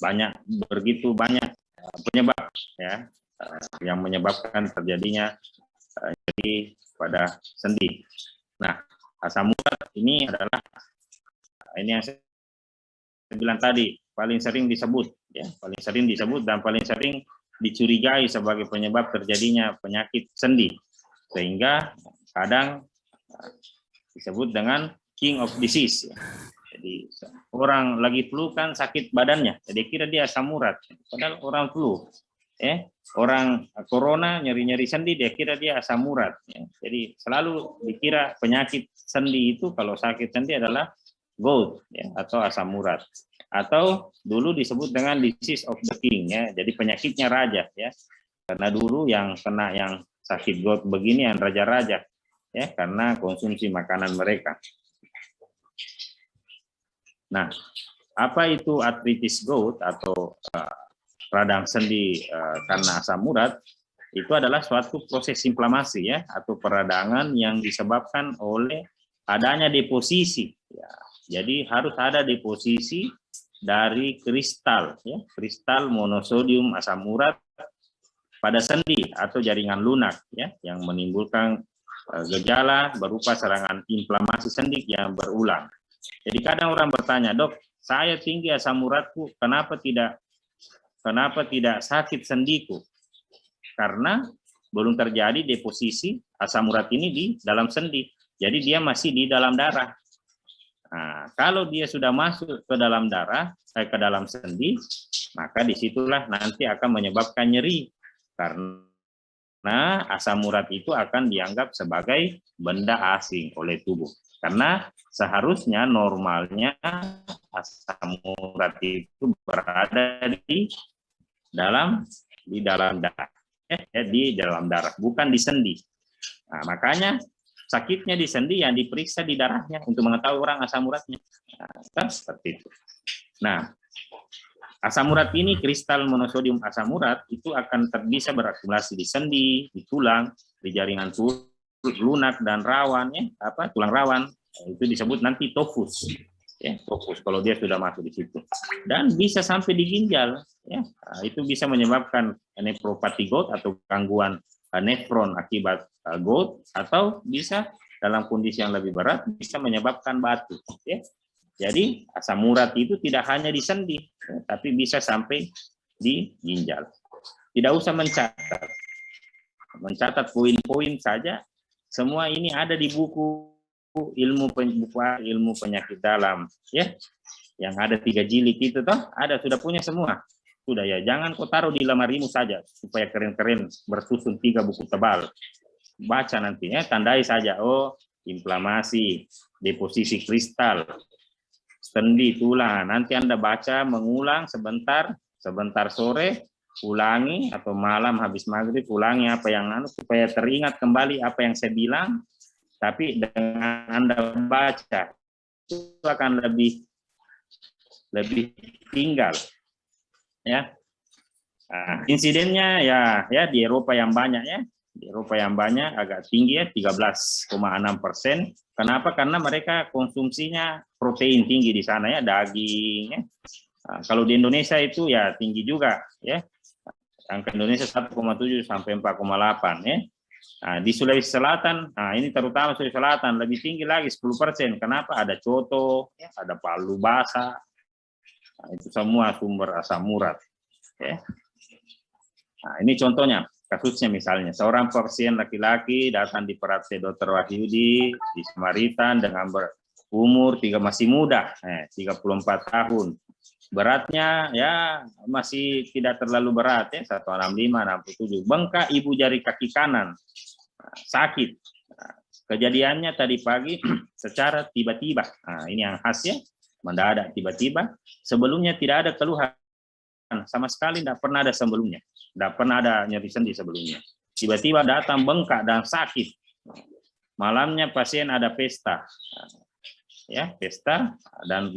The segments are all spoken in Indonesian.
banyak, begitu banyak penyebab ya yang menyebabkan terjadinya nyeri pada sendi. Nah, asam urat ini adalah ini yang saya bilang tadi, paling sering disebut ya, paling sering disebut dan paling sering dicurigai sebagai penyebab terjadinya penyakit sendi, sehingga kadang disebut dengan king of disease ya. Jadi orang lagi flu kan sakit badannya, jadi kira dia asam urat, padahal orang flu orang corona nyeri-nyeri sendi dia kira dia asam urat ya. Jadi selalu dikira penyakit sendi itu kalau sakit sendi adalah gout ya, atau asam urat, atau dulu disebut dengan disease of the king ya, jadi penyakitnya raja ya, karena dulu yang kena yang sakit gout begini yang raja-raja ya, karena konsumsi makanan mereka. Nah, apa itu artritis gout atau radang sendi karena asam urat? Itu adalah suatu proses inflamasi ya, atau peradangan yang disebabkan oleh adanya deposisi ya. Jadi harus ada deposisi dari kristal ya, kristal monosodium asam urat pada sendi atau jaringan lunak ya, yang menimbulkan gejala berupa serangan inflamasi sendi yang berulang. Jadi kadang orang bertanya, dok, saya tinggi asam uratku, kenapa tidak sakit sendiku? Karena belum terjadi deposisi asam urat ini di dalam sendi, jadi dia masih di dalam darah. Nah, kalau dia sudah masuk ke dalam darah, ke dalam sendi, maka disitulah nanti akan menyebabkan nyeri, karena asam urat itu akan dianggap sebagai benda asing oleh tubuh. Karena seharusnya normalnya asam urat itu berada di dalam darah, di dalam darah, bukan di sendi. Nah, makanya sakitnya di sendi yang diperiksa di darahnya untuk mengetahui orang asam uratnya. Nah, seperti itu. Nah, asam urat ini, kristal monosodium asam urat itu akan bisa berakumulasi di sendi, di tulang, di jaringan lunak dan rawan ya, tulang rawan, itu disebut nanti tofus ya, tofus kalau dia sudah masuk di situ, dan bisa sampai di ginjal ya. Nah, itu bisa menyebabkan nefropati gout atau gangguan nefron akibat gout, atau bisa dalam kondisi yang lebih berat bisa menyebabkan batu ya. Jadi asam urat itu tidak hanya di sendi ya, tapi bisa sampai di ginjal. Tidak usah mencatat poin-poin saja. Semua ini ada di buku ilmu penyakit dalam ya, yang ada 3 jilid itu toh, ada, sudah punya semua sudah ya. Jangan kau taruh di lemarimu saja supaya keren-keren bersusun 3 buku tebal. Baca nantinya, tandai saja, oh inflamasi, deposisi kristal sendi tulang. Nanti Anda baca mengulang sebentar sore, ulangi, atau malam habis maghrib ulangi apa yang supaya teringat kembali apa yang saya bilang. Tapi dengan Anda baca itu akan lebih tinggal ya. Nah, insidennya ya di Eropa yang banyak ya, di Eropa yang banyak agak tinggi ya, 13,6%. Kenapa? Karena mereka konsumsinya protein tinggi di sana ya, daging ya. Nah, kalau di Indonesia itu ya tinggi juga ya, angka Indonesia 1,7 sampai 4,8 ya. Nah, di Sulawesi Selatan, nah ini terutama Sulawesi Selatan lebih tinggi lagi 10%. Kenapa? Ada coto, ya, ada palu basah. Nah, itu semua sumber asam urat. Ya. Nah, ini contohnya, kasusnya misalnya seorang pasien laki-laki datang di Peratse Dr. Wahyudi di Samaritan dengan berumur masih muda, 34 tahun. Beratnya ya masih tidak terlalu berat ya, 165, 67. Bengkak ibu jari kaki kanan. Sakit. Nah, kejadiannya tadi pagi secara tiba-tiba. Nah, ini yang khas ya, mendadak tiba-tiba. Sebelumnya tidak ada keluhan sama sekali, tidak pernah ada sebelumnya, tidak pernah ada nyeri sendi sebelumnya. Tiba-tiba datang bengkak dan sakit. Malamnya pasien ada pesta, ya pesta, dan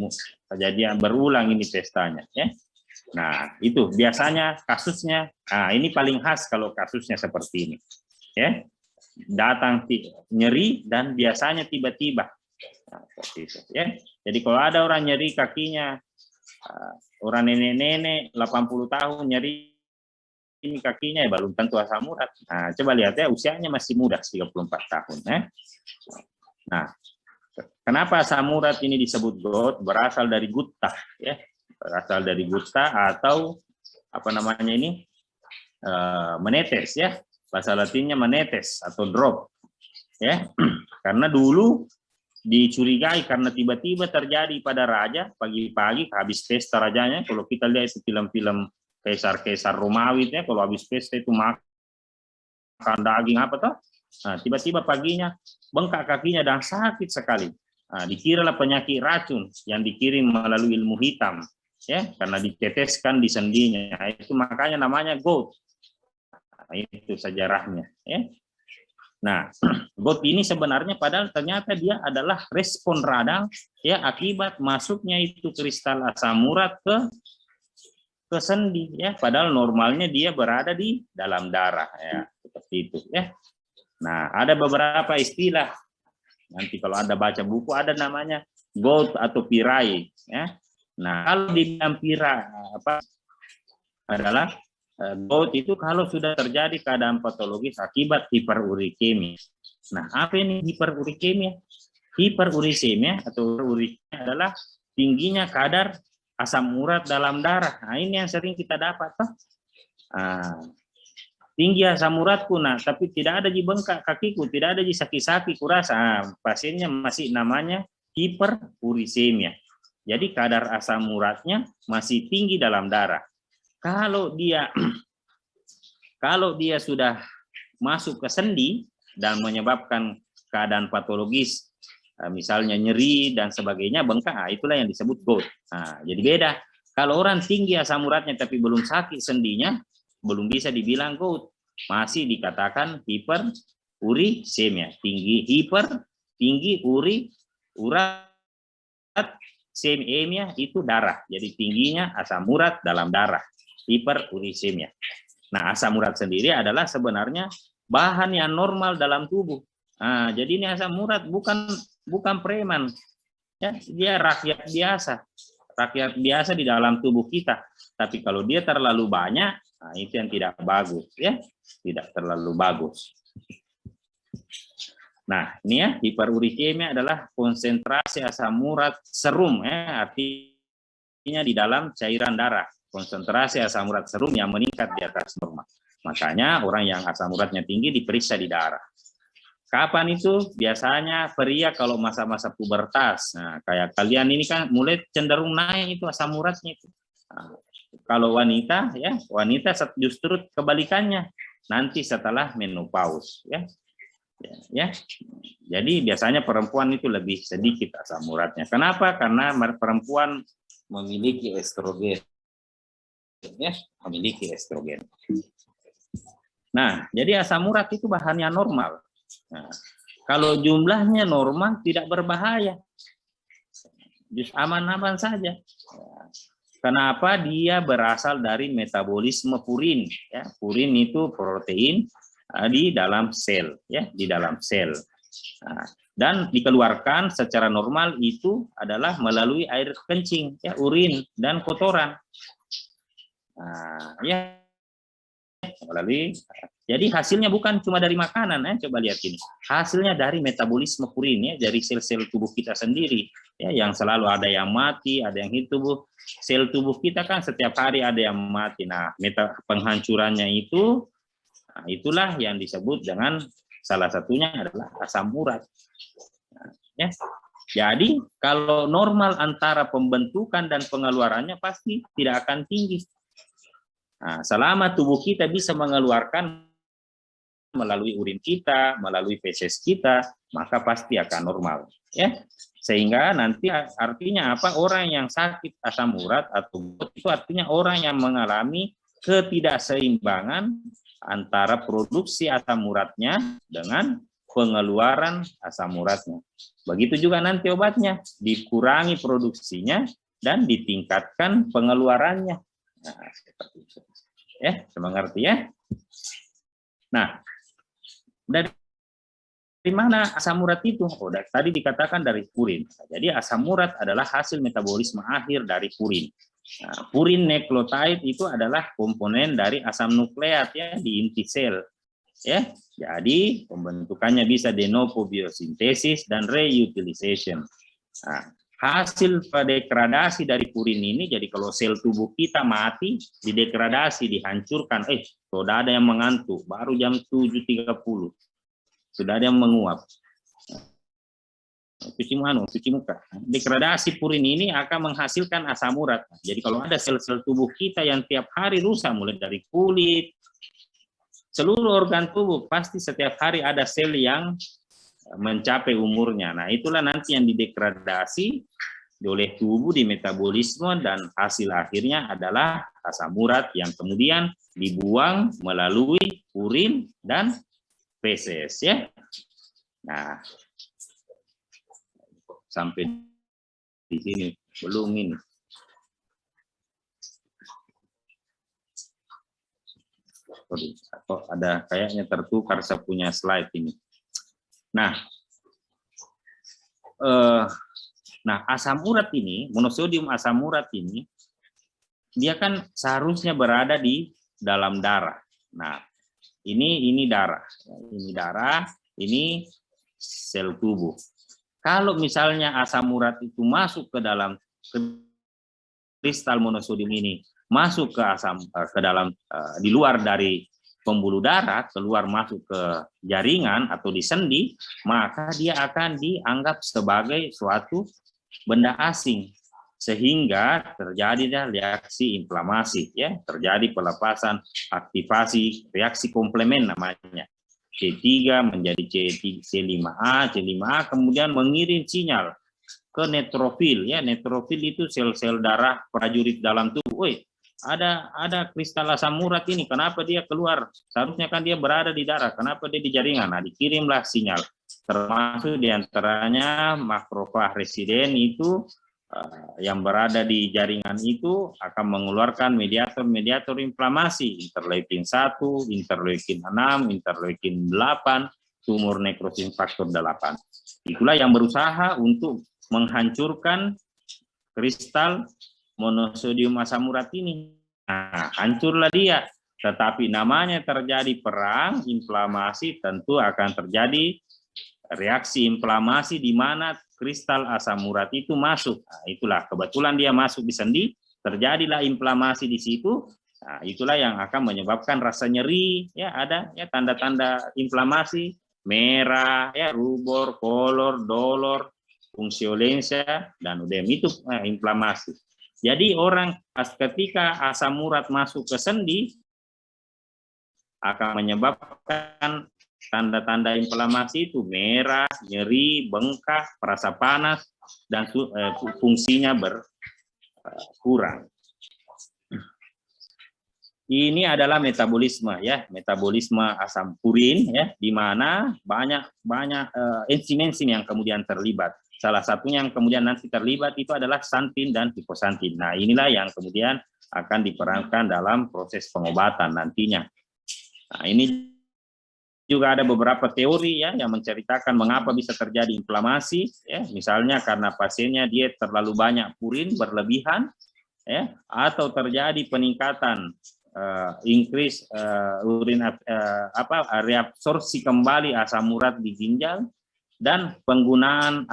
kejadian berulang ini pestanya. Ya. Nah itu biasanya kasusnya. Nah ini paling khas kalau kasusnya seperti ini. Ya. Datang nyeri dan biasanya tiba-tiba. Nah, seperti itu, ya. Jadi kalau ada orang nyeri kakinya Orang nenek-nenek 80 tahun nyeri ini kakinya ya belum tentu asam urat. Nah, coba lihat ya, usianya masih muda 34 tahun ya. Nah, kenapa asam urat ini disebut GOUT? Berasal dari gutta ya. Berasal dari gutta atau apa namanya ini? Menetes ya. Bahasa Latinnya menetes atau drop. Ya. Karena dulu dicurigai karena tiba-tiba terjadi pada raja pagi-pagi habis pesta rajanya. Kalau kita lihat itu film-film kaisar-kaisar Romawi ya, kalau habis pesta itu makan daging apa toh? Nah, tiba-tiba paginya bengkak kakinya dan sakit sekali. Nah, dikiralah penyakit racun yang dikirim melalui ilmu hitam, ya, karena diteteskan di sendinya. Nah, itu makanya namanya GOUT. Nah, itu sejarahnya. Ya. Nah, GOUT ini sebenarnya padahal ternyata dia adalah respon radang ya akibat masuknya itu kristal asam urat ke sendi ya, padahal normalnya dia berada di dalam darah ya, seperti itu ya. Nah, ada beberapa istilah nanti kalau Anda baca buku ada namanya GOUT atau pirai ya. Nah, kalau di dalam pirai apa adalah GOUT itu kalau sudah terjadi keadaan patologis akibat hiperurikemia. Nah, apa ini hiperurikemia? Hiperurisemia atau urikemia adalah tingginya kadar asam urat dalam darah. Nah, ini yang sering kita dapat. Tinggi asam uratku, nah, tapi tidak ada di bengkak kakiku, tidak ada di sakit-sakit kurasa. Pasiennya masih namanya hiperurisemia. Jadi kadar asam uratnya masih tinggi dalam darah. Kalau dia sudah masuk ke sendi dan menyebabkan keadaan patologis, misalnya nyeri dan sebagainya, bengkak, itulah yang disebut GOUT. Nah, jadi beda. Kalau orang tinggi asam uratnya tapi belum sakit sendinya, belum bisa dibilang GOUT. Masih dikatakan hiperurisemia. Tinggi urat semia itu darah. Jadi tingginya asam urat dalam darah. Hiperurisemia. Nah, asam urat sendiri adalah sebenarnya bahan yang normal dalam tubuh. Nah, jadi ini asam urat bukan preman, ya, dia rakyat biasa di dalam tubuh kita. Tapi kalau dia terlalu banyak, nah itu yang tidak bagus, ya, tidak terlalu bagus. Nah, ini ya, hiperurikemia adalah konsentrasi asam urat serum, artinya di dalam cairan darah. Konsentrasi asam urat serum yang meningkat di atas normal. Makanya orang yang asam uratnya tinggi diperiksa di darah. Kapan itu? Biasanya pria kalau masa-masa pubertas. Nah, kayak kalian ini kan mulai cenderung naik itu asam uratnya itu. Nah, kalau wanita ya, wanita justru kebalikannya. Nanti setelah menopause ya. Ya. Jadi biasanya perempuan itu lebih sedikit asam uratnya. Kenapa? Karena perempuan memiliki estrogen. Ya, memiliki estrogen. Nah, jadi asam urat itu bahannya normal. Nah, kalau jumlahnya normal tidak berbahaya, aman-aman saja. Kenapa? Dia berasal dari metabolisme purin. Ya, purin itu protein di dalam sel, ya, di dalam sel. Nah, dan dikeluarkan secara normal itu adalah melalui air kencing, ya, urin dan kotoran. Nah, ya, melalui. Jadi hasilnya bukan cuma dari makanan, coba lihat ini. Hasilnya dari metabolisme purin, ya, dari sel-sel tubuh kita sendiri, ya, yang selalu ada yang mati, ada yang hidup. Sel tubuh kita kan setiap hari ada yang mati. Nah, penghancurannya itu, nah, itulah yang disebut dengan salah satunya adalah asam urat. Nah, ya. Jadi kalau normal antara pembentukan dan pengeluarannya pasti tidak akan tinggi. Nah, selama tubuh kita bisa mengeluarkan melalui urin kita, melalui feses kita, maka pasti akan normal, ya. Sehingga nanti artinya apa? Orang yang sakit asam urat atau itu artinya orang yang mengalami ketidakseimbangan antara produksi asam uratnya dengan pengeluaran asam uratnya. Begitu juga nanti obatnya, dikurangi produksinya dan ditingkatkan pengeluarannya. Nah, seperti itu. Ya, mengerti ya? Nah, dari mana asam urat itu? Oh, tadi dikatakan dari purin. Jadi asam urat adalah hasil metabolisme akhir dari purin. Nah, purin nukleotide itu adalah komponen dari asam nukleat ya di inti sel. Ya, jadi pembentukannya bisa de novo biosintesis dan reutilization. Nah, hasil degradasi dari purin ini, jadi kalau sel tubuh kita mati, didegradasi, dihancurkan, sudah ada yang mengantuk, baru jam 7.30, sudah ada yang menguap. Cuci muka. Degradasi purin ini akan menghasilkan asam urat. Jadi kalau ada sel-sel tubuh kita yang tiap hari rusak, mulai dari kulit, seluruh organ tubuh, pasti setiap hari ada sel yang mencapai umurnya. Nah, itulah nanti yang didegradasi oleh tubuh di metabolisme, dan hasil akhirnya adalah asam urat yang kemudian dibuang melalui urin dan feses ya. Nah, sampai di sini belum ini. Atau ada kayaknya tertukar saya punya slide ini. Nah, asam urat ini, monosodium asam urat ini, dia kan seharusnya berada di dalam darah. Nah, ini darah, ini sel tubuh. Kalau misalnya asam urat itu masuk ke dalam kristal monosodium ini, masuk ke dalam di luar dari pembuluh darah, keluar masuk ke jaringan atau di sendi, maka dia akan dianggap sebagai suatu benda asing, sehingga terjadi reaksi inflamasi ya, terjadi pelepasan aktivasi reaksi komplement namanya. C3 menjadi C5A, C5A kemudian mengirim sinyal ke neutrofil ya. Neutrofil itu sel-sel darah prajurit dalam tubuh. Ada kristal asam urat ini, kenapa dia keluar? Seharusnya kan dia berada di darah, kenapa dia di jaringan? Nah, dikirimlah sinyal, termasuk diantaranya makrofag residen itu yang berada di jaringan itu akan mengeluarkan mediator inflamasi, interleukin 1, interleukin 6, interleukin 8, tumor nekrosis faktor 8. Itulah yang berusaha untuk menghancurkan kristal monosodium asam urat ini. Nah, hancurlah dia. Tetapi namanya terjadi perang, inflamasi, tentu akan terjadi reaksi inflamasi di mana kristal asam urat itu masuk. Nah, itulah kebetulan dia masuk di sendi, terjadilah inflamasi di situ. Nah, itulah yang akan menyebabkan rasa nyeri, ya ada ya tanda-tanda inflamasi, merah, ya rubor, kolor, dolor, fungsiolensia, dan udem itu inflamasi. Jadi orang ketika asam urat masuk ke sendi akan menyebabkan tanda-tanda inflamasi itu merah, nyeri, bengkak, merasa panas, dan fungsinya berkurang. Ini adalah metabolisme ya, metabolisme asam purin ya, di mana banyak enzim-enzim yang kemudian terlibat. Salah satunya yang kemudian nanti terlibat itu adalah xanthin dan hipoxanthin. Nah, inilah yang kemudian akan diperankan dalam proses pengobatan nantinya. Nah, ini juga ada beberapa teori ya yang menceritakan mengapa bisa terjadi inflamasi ya, misalnya karena pasiennya dia terlalu banyak purin berlebihan ya, atau terjadi peningkatan increase reabsorpsi kembali asam urat di ginjal, dan penggunaan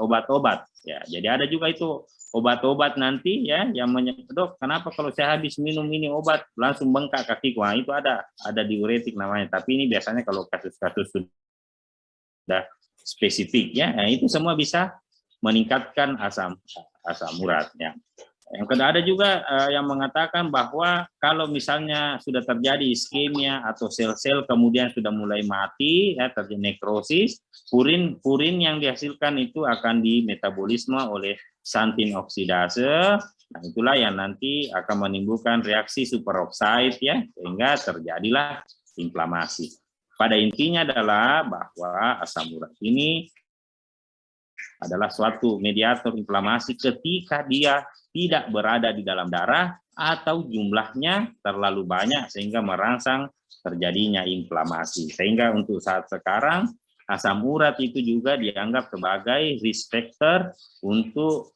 obat-obat ya. Jadi ada juga itu obat-obat nanti ya yang menyebut, kenapa kalau saya habis minum ini obat langsung bengkak kakiku? Nah, itu ada diuretik namanya, tapi ini biasanya kalau kasus-kasus sudah spesifik ya. Nah, itu semua bisa meningkatkan asam urat ya. Yang kedua ada juga yang mengatakan bahwa kalau misalnya sudah terjadi iskemia atau sel-sel kemudian sudah mulai mati ya, terjadi nekrosis, purin yang dihasilkan itu akan dimetabolisme oleh xanthin oksidase. Nah, itulah yang nanti akan menimbulkan reaksi superoksida ya, sehingga terjadilah inflamasi. Pada intinya adalah bahwa asam urat ini adalah suatu mediator inflamasi ketika dia tidak berada di dalam darah atau jumlahnya terlalu banyak sehingga merangsang terjadinya inflamasi. Sehingga untuk saat sekarang asam urat itu juga dianggap sebagai risk factor untuk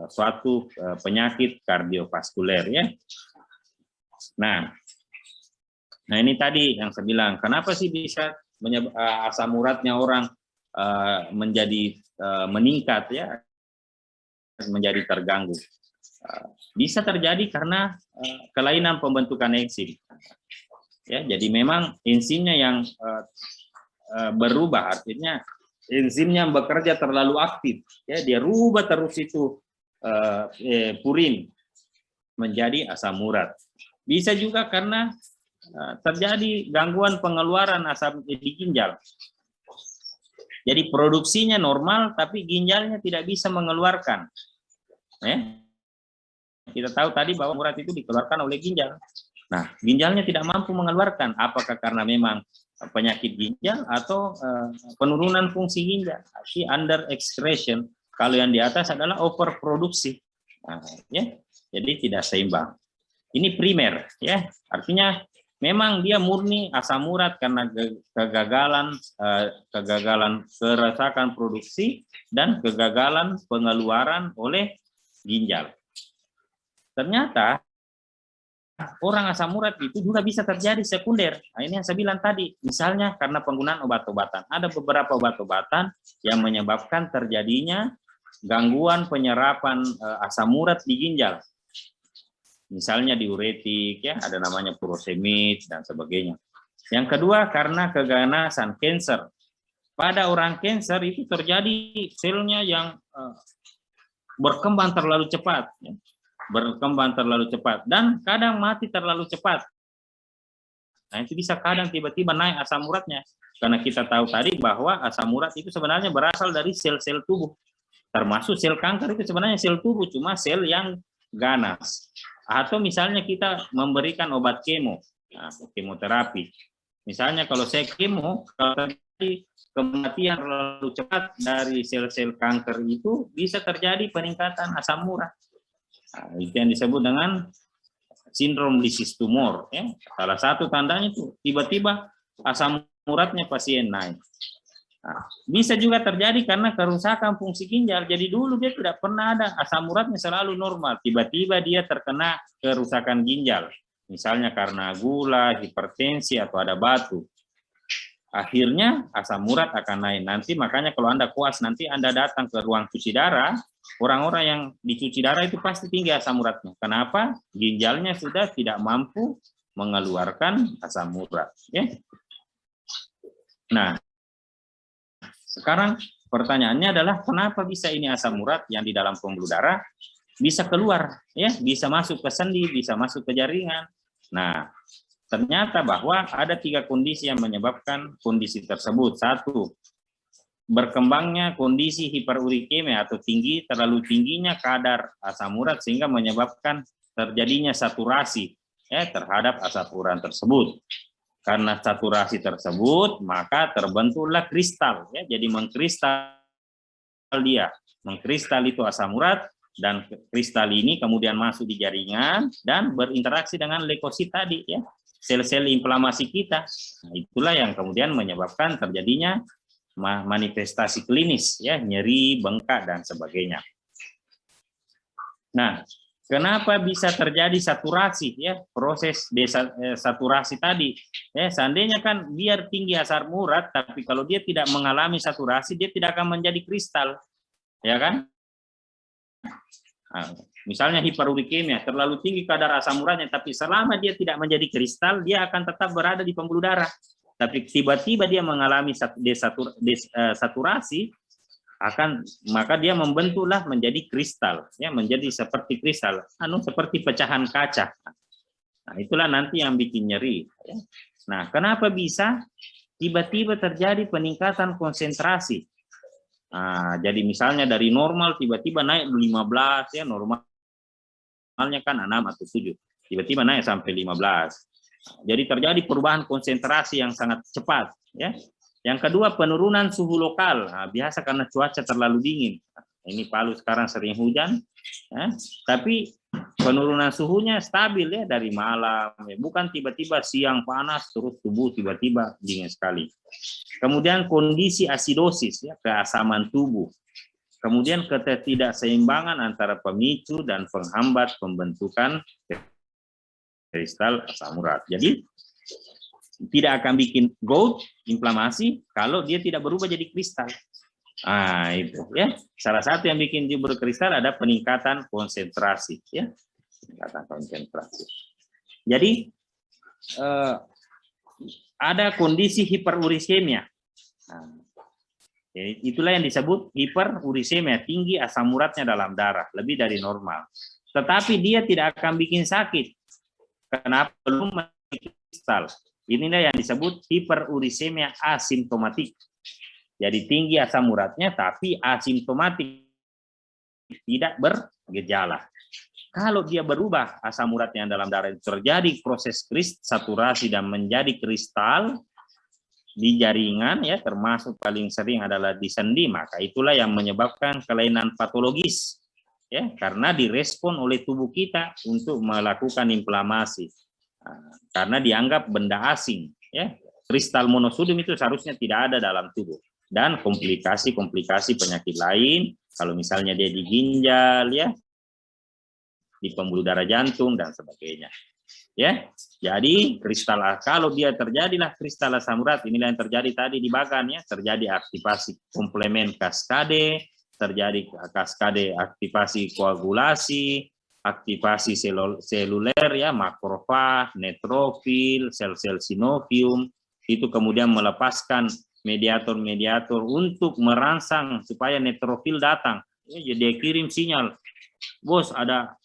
suatu penyakit kardiovaskuler ya. Nah ini tadi yang saya bilang, kenapa sih bisa asam uratnya orang menjadi meningkat ya, menjadi terganggu. Bisa terjadi karena kelainan pembentukan enzim. Ya, jadi memang enzimnya yang berubah, artinya enzimnya bekerja terlalu aktif. Ya, dia rubah terus itu purin menjadi asam urat. Bisa juga karena terjadi gangguan pengeluaran asam di ginjal. Jadi produksinya normal, tapi ginjalnya tidak bisa mengeluarkan. Kita tahu tadi bahwa asam urat itu dikeluarkan oleh ginjal. Nah, ginjalnya tidak mampu mengeluarkan. Apakah karena memang penyakit ginjal atau penurunan fungsi ginjal? Arti under excretion. Kalau yang di atas adalah overproduksi. Nah, ya, jadi tidak seimbang. Ini primer, ya. Artinya memang dia murni asam urat karena kegagalan kerusakan produksi dan kegagalan pengeluaran oleh ginjal. Ternyata orang asam urat itu juga bisa terjadi sekunder. Nah, ini yang saya bilang tadi, misalnya karena penggunaan obat-obatan. Ada beberapa obat-obatan yang menyebabkan terjadinya gangguan penyerapan asam urat di ginjal. Misalnya diuretik, ya, ada namanya furosemid dan sebagainya. Yang kedua karena keganasan kanker. Pada orang kanker itu terjadi selnya yang berkembang terlalu cepat, ya. Berkembang terlalu cepat dan kadang mati terlalu cepat. Nah, itu bisa kadang tiba-tiba naik asam uratnya. Karena kita tahu tadi bahwa asam urat itu sebenarnya berasal dari sel-sel tubuh. Termasuk sel kanker itu sebenarnya sel tubuh, cuma sel yang ganas. Atau misalnya kita memberikan obat kemo, nah, kemoterapi. Misalnya kalau saya kemo, kalau terjadi kematian terlalu cepat dari sel-sel kanker itu bisa terjadi peningkatan asam urat. Nah, itu yang disebut dengan sindrom lisis tumor. Ya. Salah satu tandanya itu tiba-tiba asam uratnya pasien naik. Nah, bisa juga terjadi karena kerusakan fungsi ginjal. Jadi dulu dia tidak pernah ada, asam uratnya selalu normal. Tiba-tiba dia terkena kerusakan ginjal. Misalnya karena gula, hipertensi, atau ada batu. Akhirnya asam urat akan naik. Nanti makanya kalau Anda koas, nanti Anda datang ke ruang cuci darah, orang-orang yang dicuci darah itu pasti tinggi asam uratnya. Kenapa? Ginjalnya sudah tidak mampu mengeluarkan asam urat. Ya. Nah, sekarang pertanyaannya adalah kenapa bisa ini asam urat yang di dalam pembuluh darah bisa keluar, ya, bisa masuk ke sendi, bisa masuk ke jaringan. Nah, ternyata bahwa ada 3 kondisi yang menyebabkan kondisi tersebut. 1, berkembangnya kondisi hiperurikemia atau terlalu tingginya kadar asam urat sehingga menyebabkan terjadinya saturasi, ya, terhadap asam urat tersebut. Karena saturasi tersebut, maka terbentuklah kristal, ya, jadi mengkristal dia, mengkristal itu asam urat, dan kristal ini kemudian masuk di jaringan dan berinteraksi dengan leukosit tadi, ya, sel-sel inflamasi kita. Nah, itulah yang kemudian menyebabkan terjadinya manifestasi klinis, ya, nyeri, bengkak dan sebagainya. Nah, kenapa bisa terjadi saturasi, ya, proses saturasi tadi, ya, seandainya kan biar tinggi asam urat, tapi kalau dia tidak mengalami saturasi, dia tidak akan menjadi kristal, ya kan? Nah, misalnya hiperurikemia, terlalu tinggi kadar asam uratnya, tapi selama dia tidak menjadi kristal, dia akan tetap berada di pembuluh darah. Tapi tiba-tiba dia mengalami saturasi, maka dia membentuklah menjadi kristal, ya, menjadi seperti kristal, seperti pecahan kaca. Nah, itulah nanti yang bikin nyeri. Ya. Nah, kenapa bisa tiba-tiba terjadi peningkatan konsentrasi? Nah, jadi misalnya dari normal tiba-tiba naik 15, ya, normalnya kan 6 atau 7, tiba-tiba naik sampai 15. Jadi terjadi perubahan konsentrasi yang sangat cepat, ya. Yang kedua, penurunan suhu lokal. Nah, biasa karena cuaca terlalu dingin. Ini Palu sekarang sering hujan, ya, tapi penurunan suhunya stabil, ya, dari malam, ya. Bukan tiba-tiba siang panas terus tubuh tiba-tiba dingin sekali. Kemudian kondisi asidosis, ya, keasaman tubuh. kemudian ketidakseimbangan antara pemicu dan penghambat pembentukan kristal asam urat. Jadi tidak akan bikin gout, inflamasi, kalau dia tidak berubah jadi kristal. Ah, itu ya. Salah satu yang bikin dia berkristal ada peningkatan konsentrasi, ya. Peningkatan konsentrasi. Jadi ada kondisi hiperurisemia. Nah, itulah yang disebut hiperurisemia, tinggi asam uratnya dalam darah, lebih dari normal. Tetapi dia tidak akan bikin sakit. Kenapa? Belum kristal. Inilah yang disebut hiperurisemia asimptomatik. Jadi tinggi asam uratnya tapi asimptomatik, tidak bergejala. Kalau dia berubah asam uratnya dalam darah, terjadi proses saturasi dan menjadi kristal di jaringan, ya, termasuk paling sering adalah di sendi, maka itulah yang menyebabkan kelainan patologis, ya, karena direspon oleh tubuh kita untuk melakukan inflamasi. Karena dianggap benda asing, ya. Kristal monosodium itu seharusnya tidak ada dalam tubuh. Dan komplikasi penyakit lain, kalau misalnya dia di ginjal, ya, di pembuluh darah jantung dan sebagainya, ya. Jadi kristal, kalau dia terjadilah kristal asam urat, inilah yang terjadi tadi di bagan, ya, terjadi aktivasi komplemen kaskade, terjadi kaskade aktivasi koagulasi, aktivasi seluler, ya, makrofag, netrofil, sel-sel sinovium, itu kemudian melepaskan mediator-mediator untuk merangsang supaya netrofil datang. Ya, jadi dia kirim sinyal, bos ada,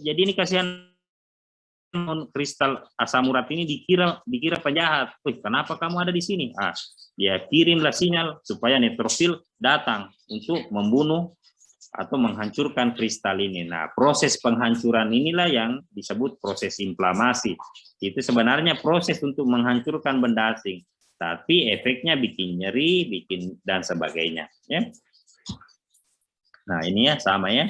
jadi ini kasihan kristal asam urat ini dikira penjahat. Kenapa kamu ada di sini? Dia kirimlah sinyal supaya netrofil datang untuk membunuh atau menghancurkan kristal ini. Nah, proses penghancuran inilah yang disebut proses inflamasi. Itu sebenarnya proses untuk menghancurkan benda asing, tapi efeknya bikin nyeri, bikin dan sebagainya, ya. Nah, ini ya sama, ya.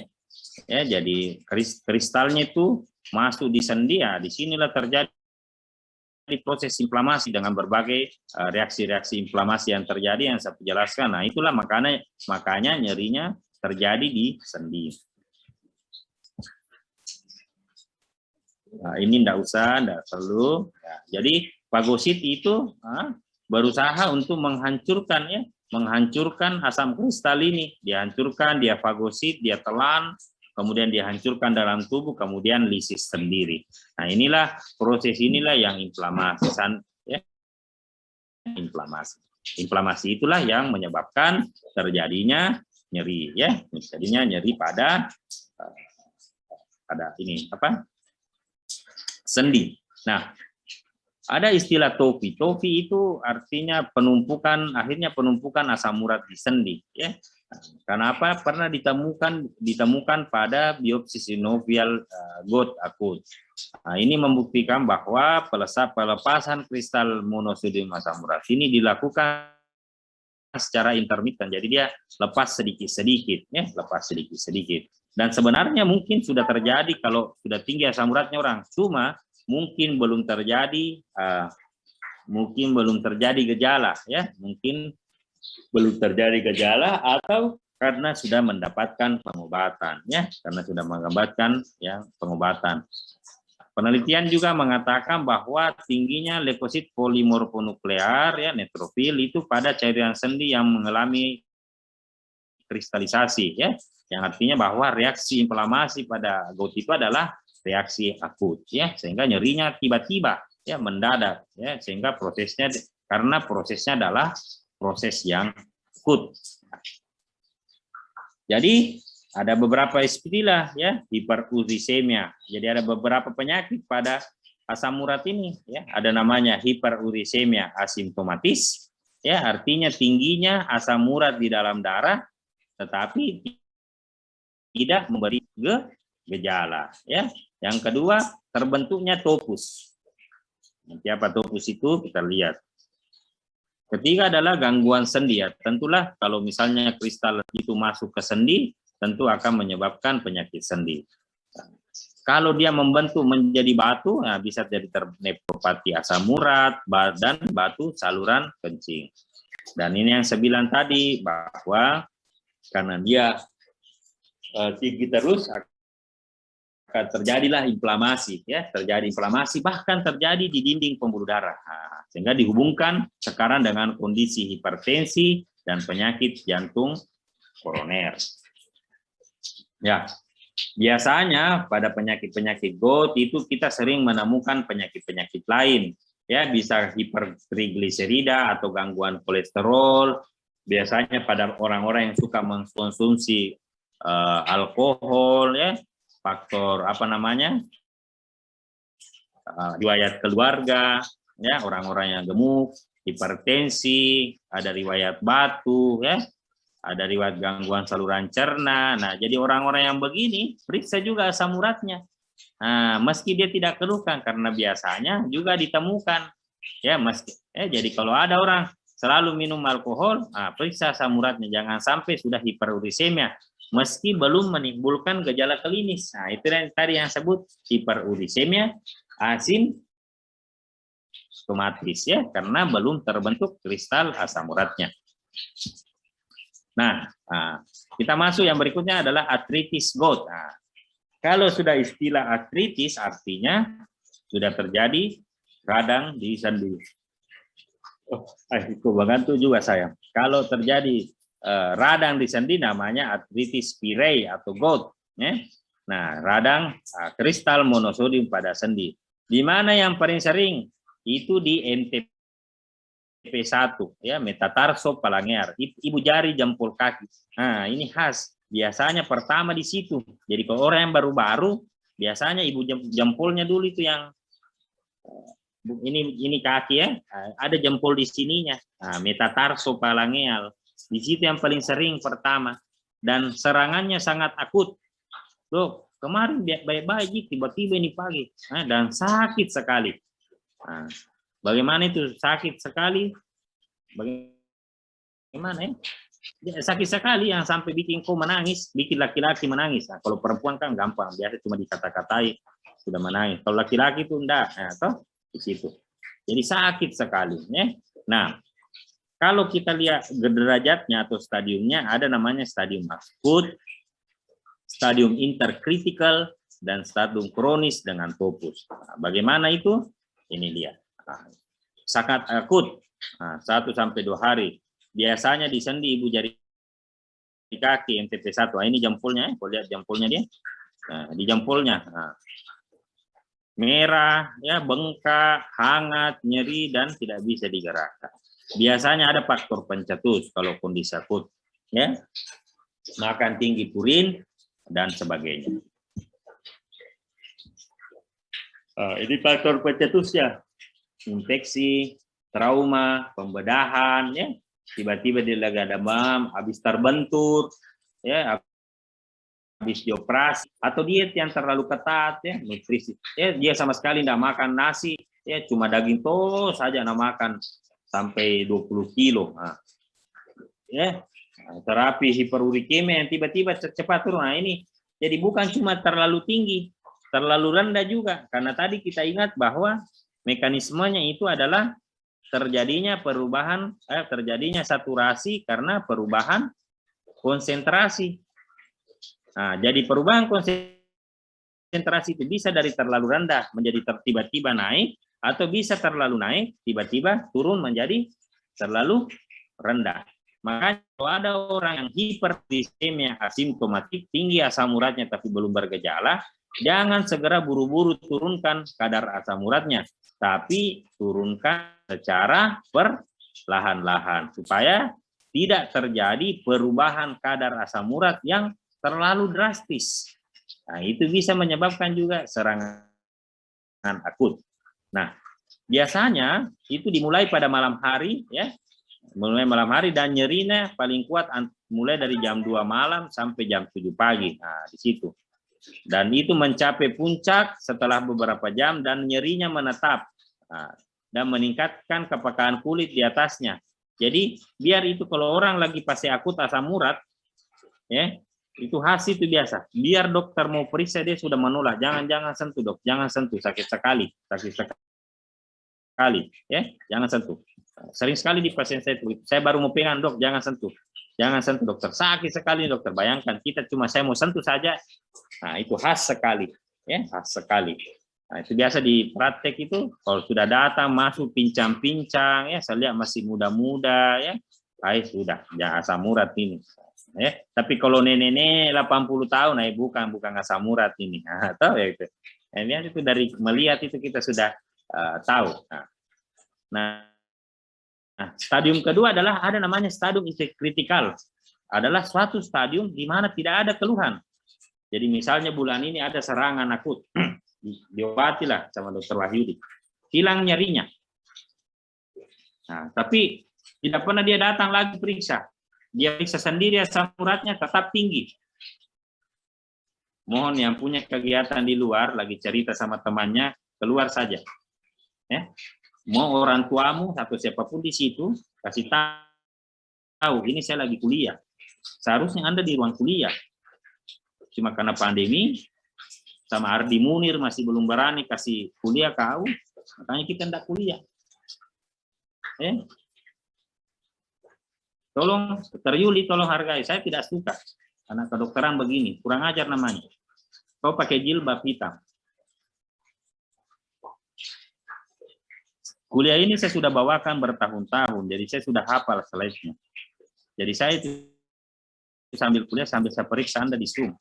Ya, jadi kristalnya itu masuk di sendi, ya, disinilah terjadi proses inflamasi dengan berbagai reaksi-reaksi inflamasi yang terjadi yang saya jelaskan. Nah, itulah makanya nyerinya terjadi di sendi. Nah, ini enggak perlu. Ya, jadi fagosit itu berusaha untuk menghancurkan, ya, menghancurkan asam kristal ini, dihancurkan, dia fagosit, dia telan, kemudian dihancurkan dalam tubuh, kemudian lisis sendiri. Nah, inilah proses inilah yang inflamasi, ya. Inflamasi itulah yang menyebabkan terjadinya nyeri, ya, jadinya nyeri pada ini sendi. Nah, ada istilah tofi. Tofi itu artinya akhirnya penumpukan asam urat di sendi, ya. Kenapa? Pernah ditemukan pada biopsi sinovial gout akut. Nah, ini membuktikan bahwa pelepasan kristal monosodium asam urat ini dilakukan secara intermiten. Jadi dia lepas sedikit-sedikit, ya, lepas sedikit-sedikit. Dan sebenarnya mungkin sudah terjadi kalau sudah tinggi asam uratnya orang, cuma mungkin belum terjadi gejala, ya, mungkin belum terjadi gejala atau karena sudah mendapatkan pengobatan, ya, karena sudah mendapatkan, ya, pengobatan. Penelitian juga mengatakan bahwa tingginya leukosit polimorfonuklear, ya, neutrofil itu pada cairan sendi yang mengalami kristalisasi, ya, yang artinya bahwa reaksi inflamasi pada gout itu adalah reaksi akut, ya, sehingga nyerinya tiba-tiba, ya, mendadak, ya, sehingga karena prosesnya adalah proses yang akut. Jadi ada beberapa istilah, ya, hiperurisemia. Jadi ada beberapa penyakit pada asam urat ini, ya. Ada namanya hiperurisemia asimptomatis, ya, artinya tingginya asam urat di dalam darah tetapi tidak memberi gejala, ya. Yang kedua, terbentuknya topus. Nanti apa topus itu kita lihat. Ketiga adalah gangguan sendi, ya. Tentulah kalau misalnya kristal itu masuk ke sendi, tentu akan menyebabkan penyakit sendi. Kalau dia membentuk menjadi batu, nah bisa jadi nefropati asam urat dan batu saluran kencing. Dan ini yang saya bilang tadi, bahwa karena dia tinggi terus, akan terjadilah inflamasi, ya, terjadi inflamasi, bahkan terjadi di dinding pembuluh darah. Nah, sehingga dihubungkan sekarang dengan kondisi hipertensi dan penyakit jantung koroner. Ya, biasanya pada penyakit-penyakit GOUT itu kita sering menemukan penyakit-penyakit lain, ya, bisa hipertrigliserida atau gangguan kolesterol. Biasanya pada orang-orang yang suka mengkonsumsi alkohol, ya, faktor apa namanya, riwayat keluarga, ya, orang-orang yang gemuk, hipertensi, ada riwayat batu, ya, ada riwayat gangguan saluran cerna. Nah, jadi orang-orang yang begini periksa juga asam uratnya. Nah, meski dia tidak keluhkan, karena biasanya juga ditemukan, ya, meski jadi kalau ada orang selalu minum alkohol, periksa asam uratnya, jangan sampai sudah hiperurisemia meski belum menimbulkan gejala klinis. Nah, itu yang tadi yang sebut hiperurisemia asimptomatis, ya, karena belum terbentuk kristal asam uratnya. Nah, kita masuk yang berikutnya adalah artritis GOUT. Nah, kalau sudah istilah artritis artinya sudah terjadi radang di sendi. Itu bantu juga saya. Kalau terjadi radang di sendi namanya artritis Pireyi atau GOUT, ya. Nah, radang kristal monosodium pada sendi. Di mana yang paling sering? Itu di MTP1, ya, metatarsofalangeal, ibu jari jempol kaki. Nah, ini khas. Biasanya pertama di situ. Jadi kalau orang yang baru-baru, biasanya ibu jempolnya dulu itu yang ini kaki, ya, ada jempol di sininya. Nah, metatarsofalangeal. Di situ yang paling sering pertama, dan serangannya sangat akut. Loh, kemarin baik-baik, tiba-tiba ini pagi, dan sakit sekali. Nah, bagaimana itu sakit sekali? Bagaimana, ya? Sakit sekali yang sampai bikin kau menangis, bikin laki-laki menangis. Nah, kalau perempuan kan gampang, biasa cuma dikata-katai sudah menangis. Kalau laki-laki itu enggak, toh di situ. Jadi sakit sekali, ya. Nah, kalau kita lihat derajatnya atau stadiumnya, ada namanya stadium akut, stadium interkritikal, dan stadium kronis dengan topus. Nah, bagaimana itu? Ini dia. Sangat akut, 1-2 hari. Biasanya di sendi ibu jari kaki MTP1. Ini jempolnya, ya. Lihat jempolnya dia. Nah, di jempolnya. Merah, ya, bengkak, hangat, nyeri, dan tidak bisa digerakkan. Biasanya ada faktor pencetus kalau kondisi akut, ya, makan tinggi purin dan sebagainya. Ini faktor pencetusnya, infeksi, trauma, pembedahan, ya, tiba-tiba dia lagi ada demam, habis terbentur, ya, habis dioperasi, atau diet yang terlalu ketat, ya, nutrisi, ya, dia sama sekali tidak makan nasi, ya, cuma daging terus saja tidak makan sampai 20 kilo. Nah, ya, terapi hiperurikemia yang tiba-tiba cepat turun. Nah, ini jadi bukan cuma terlalu tinggi, terlalu rendah juga, karena tadi kita ingat bahwa mekanismenya itu adalah terjadinya perubahan, terjadinya saturasi karena perubahan konsentrasi. Nah, jadi perubahan konsentrasi itu bisa dari terlalu rendah menjadi tiba-tiba naik, atau bisa terlalu naik, tiba-tiba turun menjadi terlalu rendah. Makanya kalau ada orang yang hiperglikemia asimptomatik, tinggi asam uratnya tapi belum bergejala, jangan segera buru-buru turunkan kadar asam uratnya, tapi turunkan secara perlahan-lahan supaya tidak terjadi perubahan kadar asam urat yang terlalu drastis. Nah, itu bisa menyebabkan juga serangan akut. Nah, biasanya itu dimulai pada malam hari, ya, mulai malam hari, dan nyerinya paling kuat mulai dari jam 2 malam sampai jam 7 pagi. Nah, di situ. Dan itu mencapai puncak setelah beberapa jam dan nyerinya menetap. Nah, dan meningkatkan kepekaan kulit di atasnya. Jadi biar itu kalau orang lagi fase akut asam urat, ya, itu khas itu biasa. Biar dokter mau periksa dia sudah menolak, jangan sentuh dok, jangan sentuh, sakit sekali, ya, jangan sentuh. Sering sekali di pasien saya baru mau pegang dok, jangan sentuh. Jangan sentuh dokter. Sakit sekali dokter. Bayangkan kita cuma saya mau sentuh saja. Nah, itu khas sekali. Ya, khas sekali. Nah, itu biasa di praktek itu kalau sudah datang masuk pincang-pincang ya, saya lihat masih muda-muda ya. Sudah, ya asam urat ini. Ya, tapi kalau nenek-nenek 80 tahun, bukan asam urat ini. Nah, tahu ya itu. Ini itu dari melihat itu kita sudah tahu. Nah, stadium kedua adalah ada namanya stadium interkritikal. Adalah suatu stadium di mana tidak ada keluhan. Jadi misalnya bulan ini ada serangan akut, diobatilah sama dokter Wahyudi, hilang nyerinya. Nah, tapi tidak pernah dia datang lagi periksa. Dia periksa sendiri asam uratnya tetap tinggi. Mohon yang punya kegiatan di luar, lagi cerita sama temannya, keluar saja. Ya. Mau orang tuamu atau siapapun di situ, kasih tahu, ini saya lagi kuliah. Seharusnya Anda di ruang kuliah. Cuma karena pandemi, sama Ardi Munir masih belum berani kasih kuliah kau, makanya kita tidak kuliah. Tolong, Dr. Yuli, tolong hargai. Saya tidak suka. Karena kedokteran begini, kurang ajar namanya. Kau pakai jilbab hitam. Kuliah ini saya sudah bawakan bertahun-tahun, jadi saya sudah hafal slide-nya. Jadi saya itu sambil kuliah, sambil saya periksa Anda di Zoom.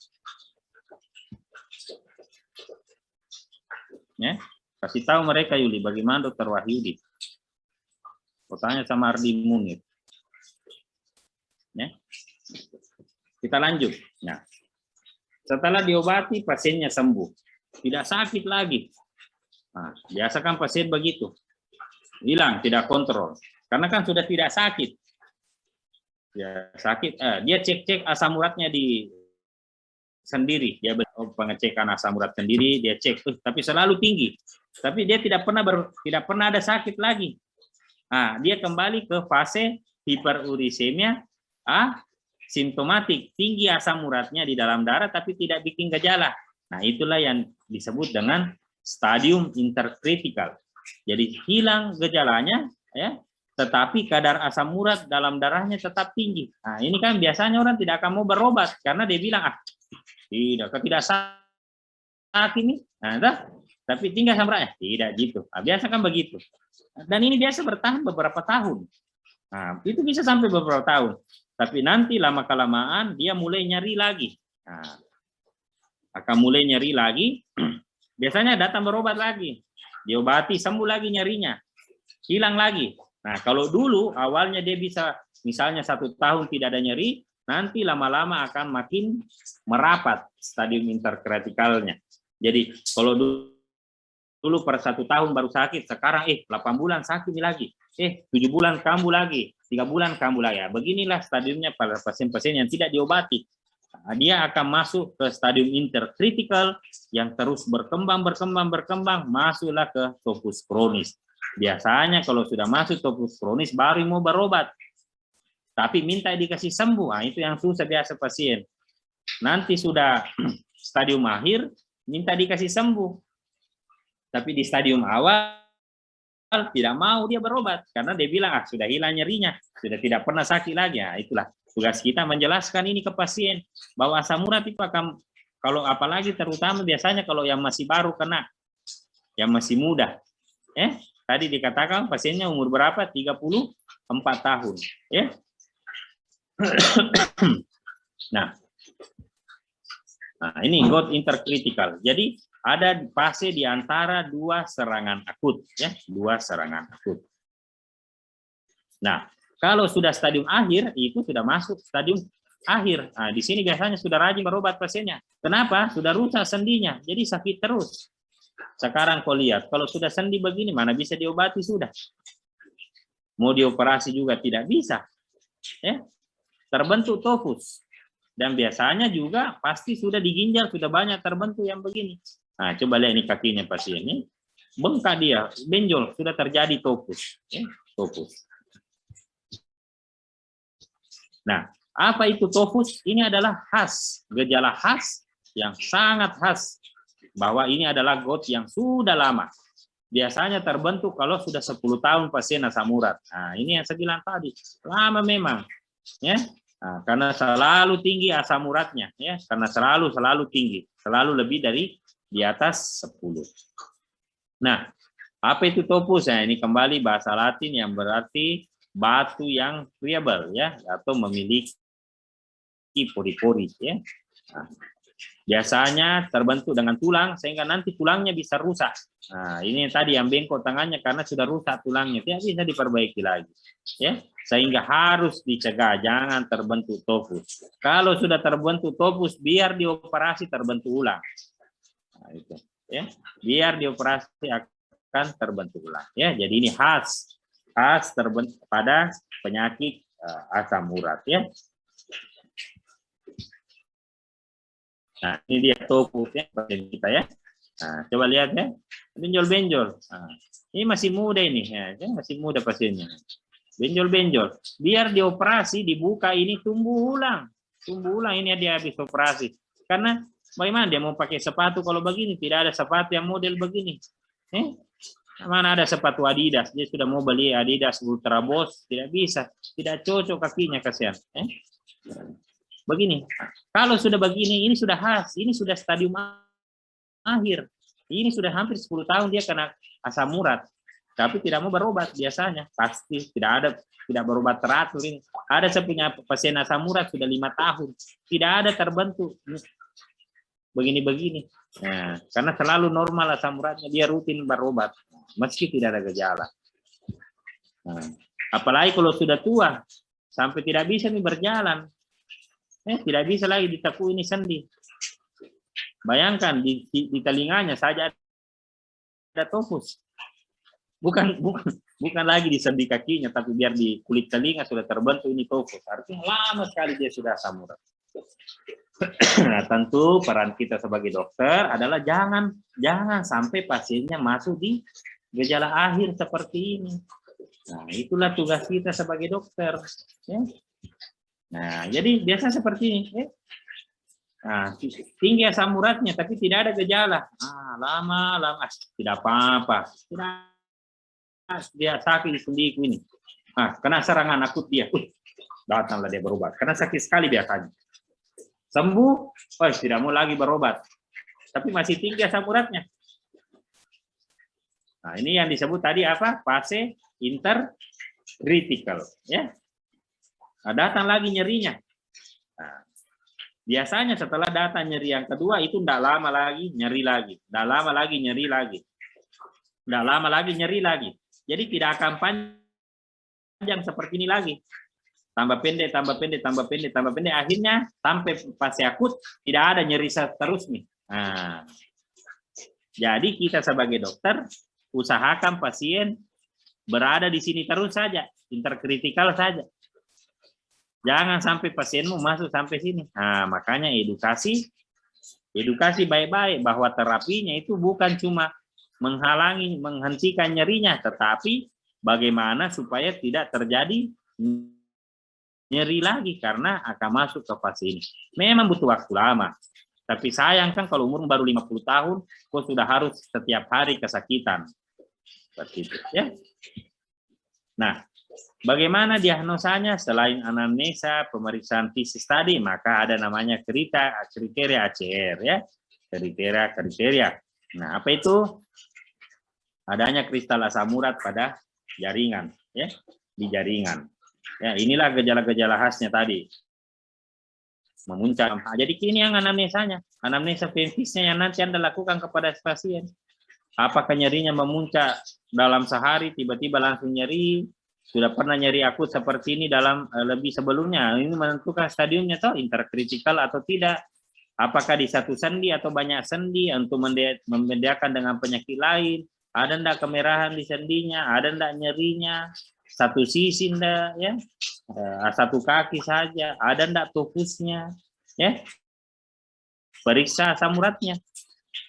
Ya, kasih tahu mereka Yuli, bagaimana dokter Wahyudi. Kau tanya sama Ardi Munir. Ya. Kita lanjut. Nah, setelah diobati pasiennya sembuh, tidak sakit lagi. Nah, biasa kan pasien begitu, hilang, tidak kontrol, karena kan sudah tidak sakit. Ya sakit, dia cek asam uratnya di sendiri, dia pengecekan asam urat sendiri, dia cek, tapi selalu tinggi, tapi dia tidak pernah ada sakit lagi. Nah, dia kembali ke fase hiperurisemia, simptomatik, tinggi asam uratnya di dalam darah tapi tidak bikin gejala. Nah, itulah yang disebut dengan stadium interkritikal. Jadi hilang gejalanya, ya, tetapi kadar asam urat dalam darahnya tetap tinggi. Nah, ini kan biasanya orang tidak akan mau berobat karena dia bilang, tidak sakit ini. Nah, tapi tinggal sampai tidak gitu. Nah, biasa kan begitu. Dan ini biasa bertahan beberapa tahun. Nah, itu bisa sampai beberapa tahun. Tapi nanti lama-kelamaan dia mulai nyeri lagi. Nah, akan mulai nyeri lagi. Biasanya datang berobat lagi. Diobati, sembuh lagi nyerinya. Hilang lagi. Nah, kalau dulu awalnya dia bisa misalnya 1 tahun tidak ada nyeri, nanti lama-lama akan makin merapat stadium interkritikalnya. Jadi kalau dulu per 1 tahun baru sakit, sekarang 8 bulan sakit lagi, 7 bulan kambuh lagi, 3 bulan kambuh lagi. Ya, beginilah stadiumnya pada pasien-pasien yang tidak diobati. Nah, dia akan masuk ke stadium interkritikal yang terus berkembang, masuklah ke topus kronis. Biasanya kalau sudah masuk topus kronis baru mau berobat. Tapi minta dikasih sembuh, nah, itu yang susah biasa pasien. Nanti sudah stadium akhir, minta dikasih sembuh. Tapi di stadium awal tidak mau dia berobat karena dia bilang sudah hilang nyerinya, sudah tidak pernah sakit lagi. Nah, itulah tugas kita menjelaskan ini ke pasien bahwa asam urat itu akan, kalau apalagi terutama biasanya kalau yang masih baru kena, yang masih muda. Tadi dikatakan pasiennya umur berapa? 34 tahun, ya. Nah, ini God interkritikal. Jadi ada fase di antara 2 serangan akut, ya, 2 serangan akut. Nah, kalau sudah stadium akhir, itu sudah masuk stadium akhir. Nah, di sini biasanya sudah rajin berobat pasiennya. Kenapa? Sudah rusak sendinya, jadi sakit terus. Sekarang kau lihat, kalau sudah sendi begini, mana bisa diobati sudah? Mau dioperasi juga tidak bisa. Ya, terbentuk topus. Dan biasanya juga pasti sudah di ginjal, sudah banyak terbentuk yang begini. Nah, coba lihat ini kakinya pasien ini. Bengkak dia, benjol, sudah terjadi topus. Ya, topus. Nah, apa itu topus? Ini adalah khas, gejala khas yang sangat khas. Bahwa ini adalah GOT yang sudah lama. Biasanya terbentuk kalau sudah 10 tahun pasien asam urat. Nah, ini yang saya bilang tadi. Lama memang. Ya. Nah, karena selalu tinggi asam uratnya, ya, karena selalu tinggi, selalu lebih dari di atas 10. Nah, apa itu topus? Nah, ini kembali bahasa Latin yang berarti batu yang friable, ya, atau memiliki pori-pori, ya. Nah, biasanya terbentuk dengan tulang sehingga nanti tulangnya bisa rusak. Nah, ini tadi yang bengkok tangannya karena sudah rusak tulangnya, tidak bisa diperbaiki lagi, ya. Sehingga harus dicegah jangan terbentuk topus. Kalau sudah terbentuk topus, biar dioperasi terbentuk ulang. Nah, itu, ya. Biar dioperasi akan terbentuk ulang, ya. Jadi ini khas terbentuk pada penyakit asam urat, ya. Nah, ini dia topusnya pasien kita, ya. Nah, coba lihat, ya. Benjol-benjol. Nah, ini masih muda ini, ya. Masih muda pasiennya. Benjol-benjol. Biar dioperasi, dibuka, ini tumbuh ulang. Tumbuh ulang, ini dia habis operasi. Karena bagaimana dia mau pakai sepatu kalau begini? Tidak ada sepatu yang model begini. Mana ada sepatu Adidas? Dia sudah mau beli Adidas Ultra Boss. Tidak bisa. Tidak cocok kakinya, kasihan. Begini. Kalau sudah begini, ini sudah khas. Ini sudah stadium akhir. Ini sudah hampir 10 tahun dia kena asam urat. Tapi tidak mau berobat biasanya, pasti tidak berobat teratur ini. Ada saya punya pasien asam urat sudah 5 tahun, tidak ada terbentuk begini-begini. Nah, karena selalu normal asam uratnya, dia rutin berobat, meski tidak ada gejala. Nah, apalagi kalau sudah tua, sampai tidak bisa nih berjalan, tidak bisa lagi ditekuk ini sendi. Bayangkan di telinganya saja ada topus. Bukan lagi di sendi kakinya, tapi biar di kulit telinga sudah terbentuk ini topus. Artinya lama sekali dia sudah asam urat. Nah, tentu peran kita sebagai dokter adalah jangan sampai pasiennya masuk di gejala akhir seperti ini. Nah, itulah tugas kita sebagai dokter. Ya. Nah, jadi biasa seperti ini. Ya. Nah, tinggi asam uratnya, tapi tidak ada gejala. Lama tidak apa-apa. Dia sakit di sendiku ini. Kena serangan akut dia. Datanglah dia berobat. Karena sakit sekali biasanya. Sembuh, tidak mau lagi berobat. Tapi masih tinggi asam uratnya. Nah, ini yang disebut tadi apa? Fase interkritikal. Ya. Datang lagi nyerinya. Nah, biasanya setelah datang nyeri yang kedua, itu tidak lama lagi nyeri lagi. Tidak lama lagi nyeri lagi. Tidak lama lagi nyeri lagi. Jadi tidak akan panjang seperti ini lagi. Tambah pendek. Akhirnya sampai fase akut tidak ada nyeri terus nih. Nah, jadi kita sebagai dokter usahakan pasien berada di sini terus saja, interkritikal saja. Jangan sampai pasienmu masuk sampai sini. Nah, makanya edukasi baik-baik bahwa terapinya itu bukan cuma menghentikan nyerinya, tetapi bagaimana supaya tidak terjadi nyeri lagi karena akan masuk ke fase ini. Memang butuh waktu lama, tapi sayang kan kalau umur baru 50 tahun, kok sudah harus setiap hari kesakitan. Seperti itu, ya. Nah, bagaimana diagnosanya? Selain anamnesa, pemeriksaan fisik tadi, maka ada namanya kriteria ACR, ya. Kriteria. Nah, apa itu? Adanya kristal asam urat pada jaringan, ya, di jaringan. Ya, inilah gejala-gejala khasnya tadi. Memuncak. Jadi ini yang anamnesanya, anamnesa fisisnya yang nanti Anda lakukan kepada pasien. Apakah nyerinya memuncak dalam sehari, tiba-tiba langsung nyeri? Sudah pernah nyeri akut seperti ini dalam lebih sebelumnya? Ini menentukan stadiumnya atau interkritikal atau tidak. Apakah di satu sendi atau banyak sendi untuk membedakan dengan penyakit lain? Ada enggak kemerahan di sendinya? Ada enggak nyerinya? Satu sisi enggak, ya? Satu kaki saja. Ada enggak topusnya? Ya? Periksa asam uratnya.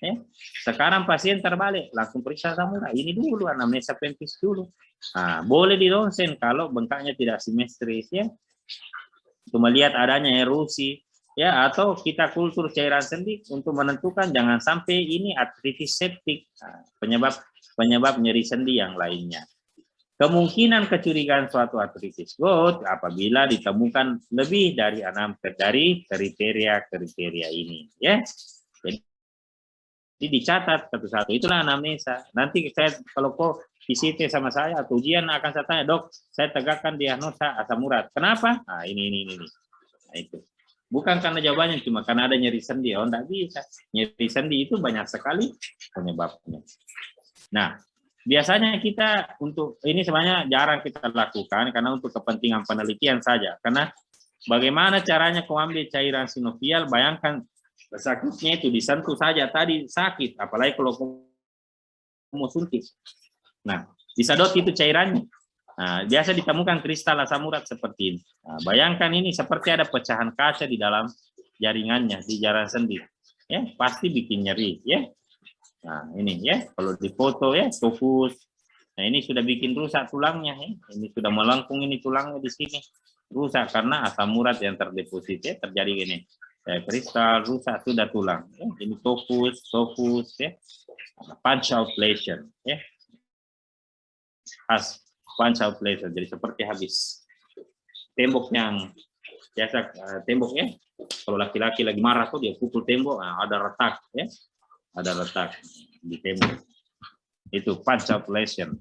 Ya? Sekarang pasien terbalik, langsung periksa asam urat. Ini dulu anamnesa pempis dulu. Nah, boleh di ronsen kalau bengkaknya tidak simetris, ya. Untuk melihat adanya erosi, ya, atau kita kultur cairan sendi untuk menentukan jangan sampai ini artritis septik, penyebab nyeri sendi yang lainnya. Kemungkinan kecurigaan suatu artritis gout apabila ditemukan lebih dari 6 dari kriteria ini, ya. Jadi dicatat satu-satu. Itulah anamnesa. Nanti saya kalau kok visite sama saya atau ujian akan saya tanya, dok, saya tegakkan diagnosa asam urat. Kenapa? Nah, ini. Nah, itu. Bukan karena jawabannya cuma karena ada nyeri sendi. Oh, enggak bisa. Nyeri sendi itu banyak sekali penyebabnya. Nah, biasanya kita untuk ini sebenarnya jarang kita lakukan karena untuk kepentingan penelitian saja. Karena bagaimana caranya kau ambil cairan sinovial, bayangkan sakitnya itu disentuh saja tadi sakit, apalagi kalau mau suntik. Nah, disedot itu cairannya. Nah, biasa ditemukan kristal asam urat seperti ini. Nah, bayangkan ini seperti ada pecahan kaca di dalam jaringannya, di jaringan sendi. Ya, pasti bikin nyeri, ya. Nah, ini ya, kalau difoto ya, fokus. Nah, ini sudah bikin rusak tulangnya, ya. Ini sudah melengkung ini tulangnya di sini. Rusak karena asam urat yang terdeposit, ya, terjadi gini. Kristal rusak sudah tulang, ya. Ini fokus, ya. Punch out lesion, ya. Khas punch out lesion, jadi seperti habis tembok yang biasa tembok, ya. Kalau laki-laki lagi marah tuh dia pukul tembok, nah, ada retak, ya. Ada retak di tembok. Itu punch out lesion.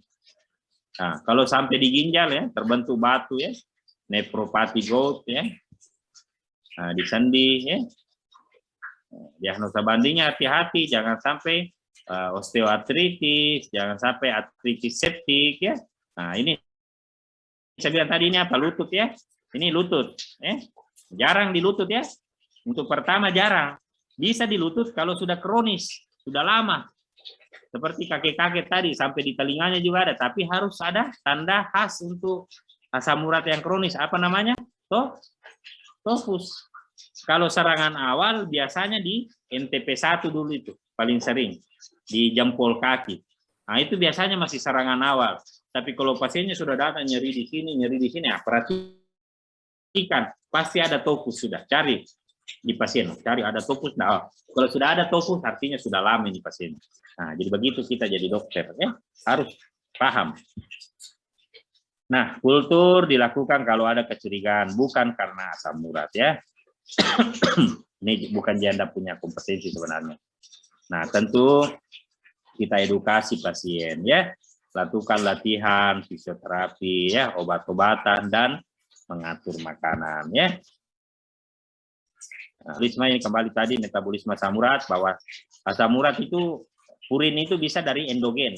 Nah, kalau sampai di ginjal, ya, terbentuk batu, ya. Nefropati gout, ya. Nah, di sendi, ya. Diagnosa bandingnya hati-hati, jangan sampai osteoartritis, jangan sampai artritis septik, ya. Nah, ini saya bilang tadi ini apa, lutut, ya. Ini lutut, ya. Jarang di lutut, ya. Untuk pertama jarang. Bisa di lutut kalau sudah kronis, sudah lama. Seperti kakek-kakek tadi, sampai di telinganya juga ada, tapi harus ada tanda khas untuk asam urat yang kronis. Apa namanya? Tofus. Kalau serangan awal biasanya di NTP1 dulu itu, paling sering. Di jempol kaki. Nah, itu biasanya masih serangan awal. Tapi kalau pasiennya sudah datang nyeri di sini, ya, perhatikan. Pasti ada tofus sudah. Cari di pasien. Cari ada tofus. Nah, kalau sudah ada tofus, artinya sudah lama ini pasien. Nah, jadi begitu kita jadi dokter. Ya, harus paham. Nah, kultur dilakukan kalau ada kecurigaan, bukan karena asam urat, ya. Ini bukan janda punya kompetensi sebenarnya. Nah, tentu kita edukasi pasien, ya. Lakukan latihan, fisioterapi, ya, obat-obatan, dan mengatur makanan, ya. Metabolisme ini kembali tadi, metabolisme asam urat, bahwa asam urat itu, purin itu bisa dari endogen.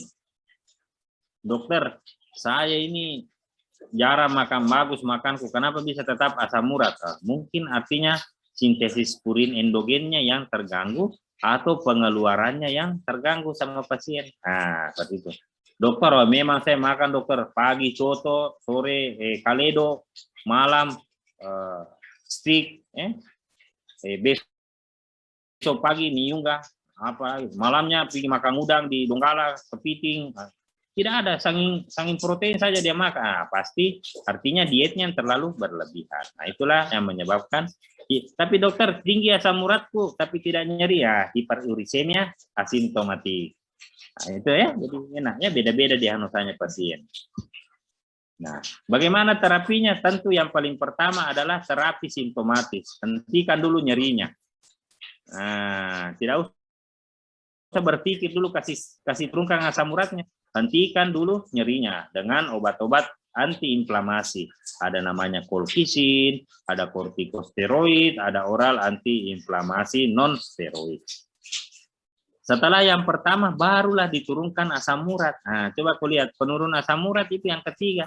Dokter, saya ini jarang makan, bagus makanku, kenapa bisa tetap asam urat? Mungkin artinya sintesis purin endogennya yang terganggu atau pengeluarannya yang terganggu sama pasien. Nah, seperti itu. Dokter, memang saya makan dokter pagi coto, sore kaledo, malam stick, besok pagi niungga, apa malamnya pergi makan udang di Donggala, kepiting. Tidak ada, sanging protein saja dia makan. Nah, pasti artinya dietnya yang terlalu berlebihan. Nah, itulah yang menyebabkan. Tapi dokter, tinggi asam uratku tapi tidak nyeri, ya, hiperurisemia asimptomatik. Nah, itu ya, jadi enaknya beda-beda diagnosanya pasien. Nah, bagaimana terapinya? Tentu yang paling pertama adalah terapi simptomatis. Hentikan dulu nyerinya. Nah, tidak usah berpikir dulu kasih turunkan asam uratnya. Hentikan dulu nyerinya dengan obat-obat antiinflamasi. Ada namanya colchicine, ada kortikosteroid, ada oral antiinflamasi non steroid. Setelah yang pertama, barulah diturunkan asam urat. Nah, coba kau lihat, penurunan asam urat itu yang ketiga.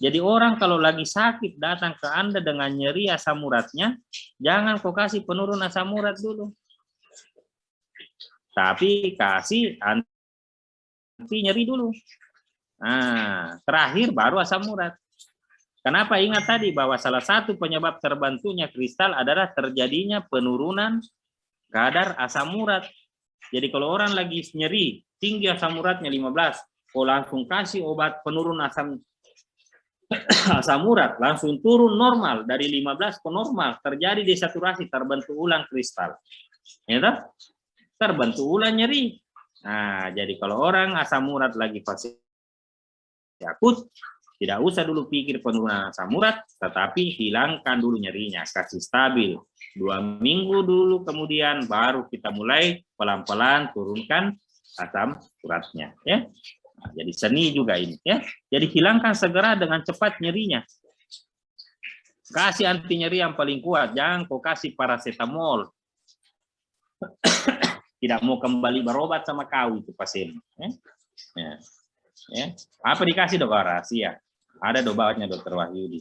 Jadi orang kalau lagi sakit datang ke Anda dengan nyeri asam uratnya, jangan kau kasih penurun asam urat dulu. Tapi kasih anti nyeri dulu. Nah, terakhir baru asam urat. Kenapa? Ingat tadi bahwa salah satu penyebab terbentuknya kristal adalah terjadinya penurunan kadar asam urat. Jadi kalau orang lagi nyeri, tinggi asam uratnya 15, kau langsung kasih obat penurun asam urat, langsung turun normal, dari 15 ke normal, terjadi desaturasi, terbentuk ulang kristal. Ya, terbentuk ulang nyeri. Nah, jadi kalau orang asam urat lagi fase akut, tidak usah dulu pikir penurunan asam urat, tetapi hilangkan dulu nyerinya, kasih stabil 2 minggu dulu, kemudian baru kita mulai pelan-pelan turunkan asam uratnya, ya. Nah, jadi seni juga ini, ya. Jadi hilangkan segera dengan cepat nyerinya. Kasih anti nyeri yang paling kuat, jangan kau kasih paracetamol. Tidak mau kembali berobat sama kau itu pasien, ya. Ya. Ya. Apa dikasih dok? Rahasia. Ada obatnya dokter Wahyudi.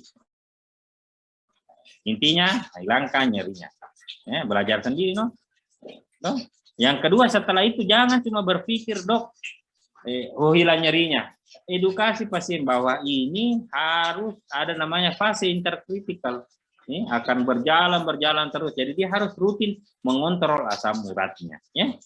Intinya hilangkan nyerinya. Ya, belajar sendiri, no? No? Yang kedua setelah itu jangan cuma berpikir dok, hilang nyerinya. Edukasi pasien bahwa ini harus ada namanya fase interkritikal. Ini akan berjalan terus. Jadi dia harus rutin mengontrol asam uratnya. Ya.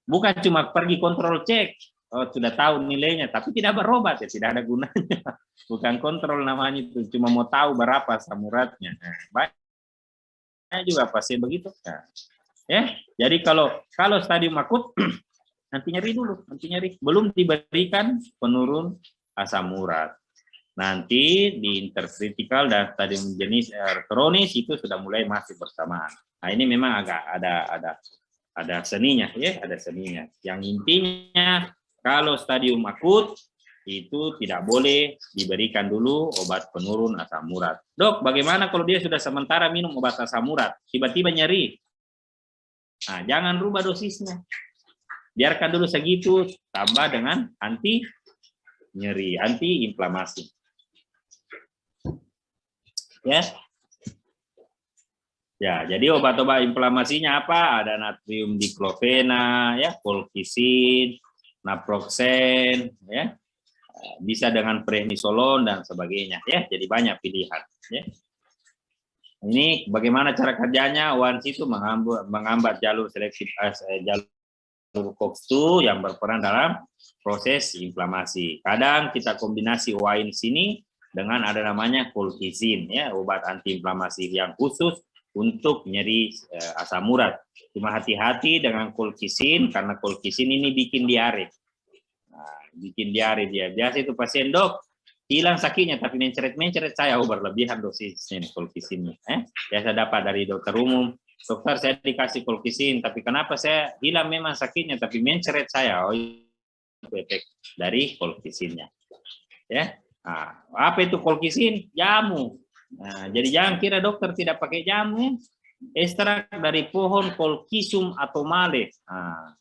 Bukan cuma pergi kontrol cek. Oh, sudah tahu nilainya, tapi tidak berobat ya, tidak ada gunanya. Bukan kontrol namanya itu, cuma mau tahu berapa asam uratnya. Nah, banyak juga pasien begitu. Nah, ya, jadi kalau stadium akut, anti nyeri dulu, anti nyeri belum diberikan penurun asam urat. Nanti di interkritikal dan stadium jenis kronis itu sudah mulai masih bersamaan. Nah, ini memang agak ada seninya, ya, ada seninya. Yang intinya kalau stadium akut itu tidak boleh diberikan dulu obat penurun asam urat. Dok, bagaimana kalau dia sudah sementara minum obat asam urat, tiba-tiba nyeri? Nah, jangan rubah dosisnya. Biarkan dulu segitu, tambah dengan anti nyeri, anti inflamasi. Ya. Ya, jadi obat-obat inflamasinya apa? Ada natrium diklofena, ya, colchicine, naproxen, ya, bisa dengan prednisolon dan sebagainya, ya. Jadi banyak pilihan, ya. Ini bagaimana cara kerjanya? ONS itu menghambat jalur seleksi jalur COX-2 yang berperan dalam proses inflamasi. Kadang kita kombinasi ONS ini dengan ada namanya colchicine, ya, obat antiinflamasi yang khusus untuk nyeri asam urat. Cuma hati-hati dengan colchicine karena colchicine ini bikin diare. Nah, bikin diare dia. Biasa itu pasien, dok, hilang sakitnya tapi mencret-mencret saya, berlebihan dosisnya colchicine. Biasa dapat dari dokter umum, dokter saya dikasih colchicine tapi kenapa saya hilang memang sakitnya tapi mencret saya. Oh, itu efek dari colchicine-nya. Ya. Nah, apa itu colchicine? Jamu. Nah, jadi jangan kira dokter tidak pakai jamu. Ekstrak dari pohon Colchicum atomale. Nah,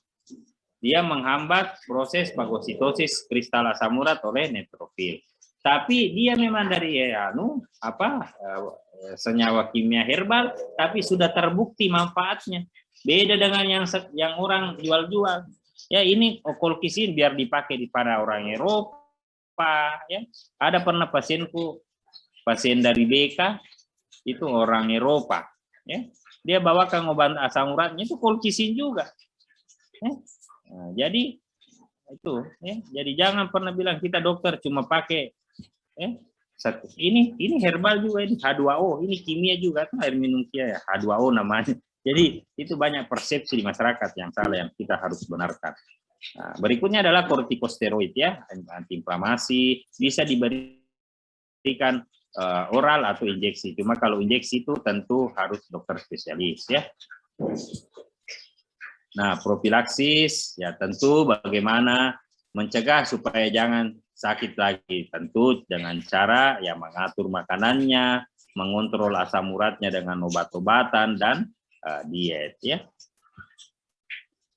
dia menghambat proses fagositosis kristal asam urat oleh neutrofil. Tapi dia memang dari senyawa kimia herbal, tapi sudah terbukti manfaatnya. Beda dengan yang orang jual-jual. Ya, ini colchicine biar dipakai pada orang Eropa. Ya, ada pernah pasienku, pasien dari BK itu orang Eropa, ya, dia bawakan obat asam uratnya itu colchicine juga, ya. Nah, jadi itu, ya, jadi jangan pernah bilang kita dokter cuma pakai, ya, ini herbal juga, ini H2O, ini kimia juga, itu air minum kimia, ya, H2O namanya. Jadi itu banyak persepsi di masyarakat yang salah yang kita harus benarkan. Nah, berikutnya adalah kortikosteroid, ya, antiinflamasi, bisa diberikan oral atau injeksi. Cuma kalau injeksi itu tentu harus dokter spesialis, ya. Nah, profilaksis ya tentu bagaimana mencegah supaya jangan sakit lagi. Tentu dengan cara ya mengatur makanannya, mengontrol asam uratnya dengan obat-obatan dan diet, ya.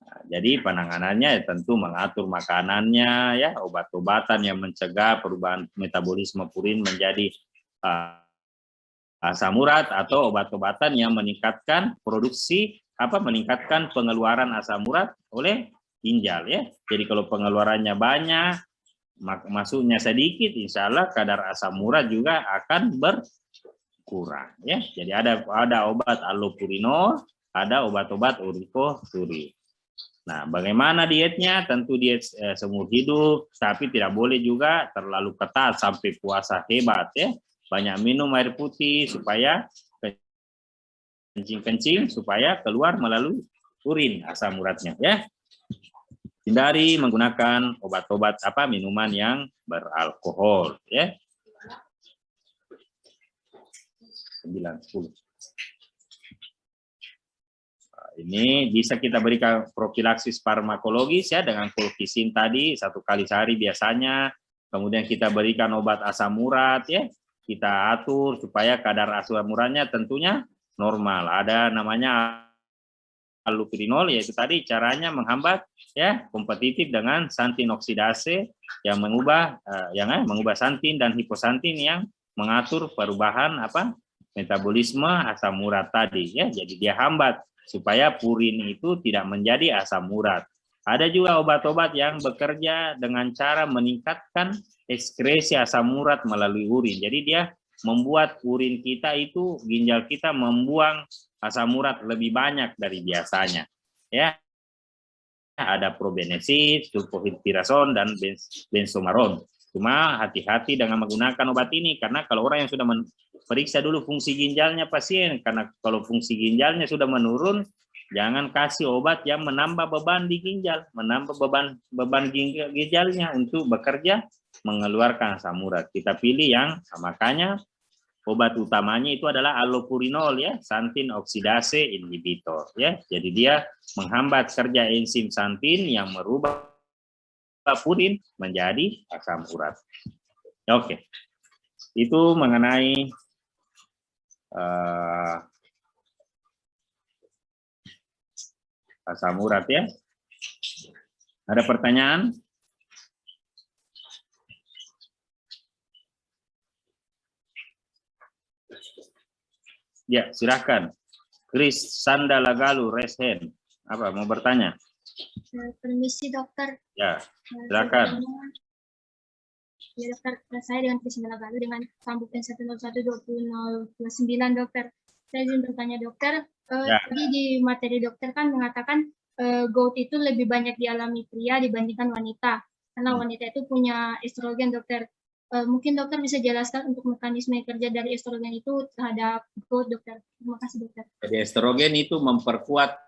Nah, jadi penanganannya ya tentu mengatur makanannya, ya, obat-obatan yang mencegah perubahan metabolisme purin menjadi asam urat atau obat-obatan yang meningkatkan meningkatkan pengeluaran asam urat oleh ginjal, ya. Jadi kalau pengeluarannya banyak, masuknya sedikit, insya Allah kadar asam urat juga akan berkurang, ya. Jadi ada obat allopurinol, ada obat-obat uricosuri. Nah, bagaimana dietnya? Tentu diet seumur hidup, tapi tidak boleh juga terlalu ketat sampai puasa hebat, ya. Banyak minum air putih supaya kencing-kencing supaya keluar melalui urin asam uratnya, ya. Hindari menggunakan obat-obat minuman yang beralkohol, ya. 9, 10. Ini bisa kita berikan profilaksis farmakologis ya dengan colchicine tadi 1 kali sehari biasanya. Kemudian kita berikan obat asam urat ya. Kita atur supaya kadar asam uratnya tentunya normal. Ada namanya allopurinol, yaitu tadi caranya menghambat ya kompetitif dengan santin oksidase yang mengubah santin dan hiposantin yang mengatur perubahan metabolisme asam urat tadi ya. Jadi dia hambat supaya purin itu tidak menjadi asam urat. Ada juga obat-obat yang bekerja dengan cara meningkatkan ekskresi asam urat melalui urin. Jadi dia membuat urin kita itu, ginjal kita membuang asam urat lebih banyak dari biasanya. Ya, ada probenesis, sulfonylureas dan benzomaron. Cuma hati-hati dengan menggunakan obat ini karena kalau orang yang sudah periksa dulu fungsi ginjalnya pasien, karena kalau fungsi ginjalnya sudah menurun, jangan kasih obat yang menambah beban di ginjal, menambah beban ginjalnya untuk bekerja mengeluarkan asam urat. Kita pilih yang makanya obat utamanya itu adalah allopurinol ya, santin oksidase inhibitor ya. Jadi dia menghambat kerja enzim santin yang merubah purin menjadi asam urat. Oke. Itu mengenai asam urat ya. Ada pertanyaan? Ya, silakan. Chris Sandalagalu, raise hand. Apa, mau bertanya? Permisi, dokter. Ya, silakan. Ya, dokter. Saya dengan Chris Sandalagalu dengan sambung N1012029, dokter. Saya ingin bertanya, dokter. Tadi di materi dokter kan mengatakan gout itu lebih banyak dialami pria dibandingkan wanita. Karena wanita itu punya estrogen, dokter. Mungkin dokter bisa jelaskan untuk mekanisme kerja dari estrogen itu terhadap gout, dokter. Terima kasih, dokter. Jadi estrogen itu memperkuat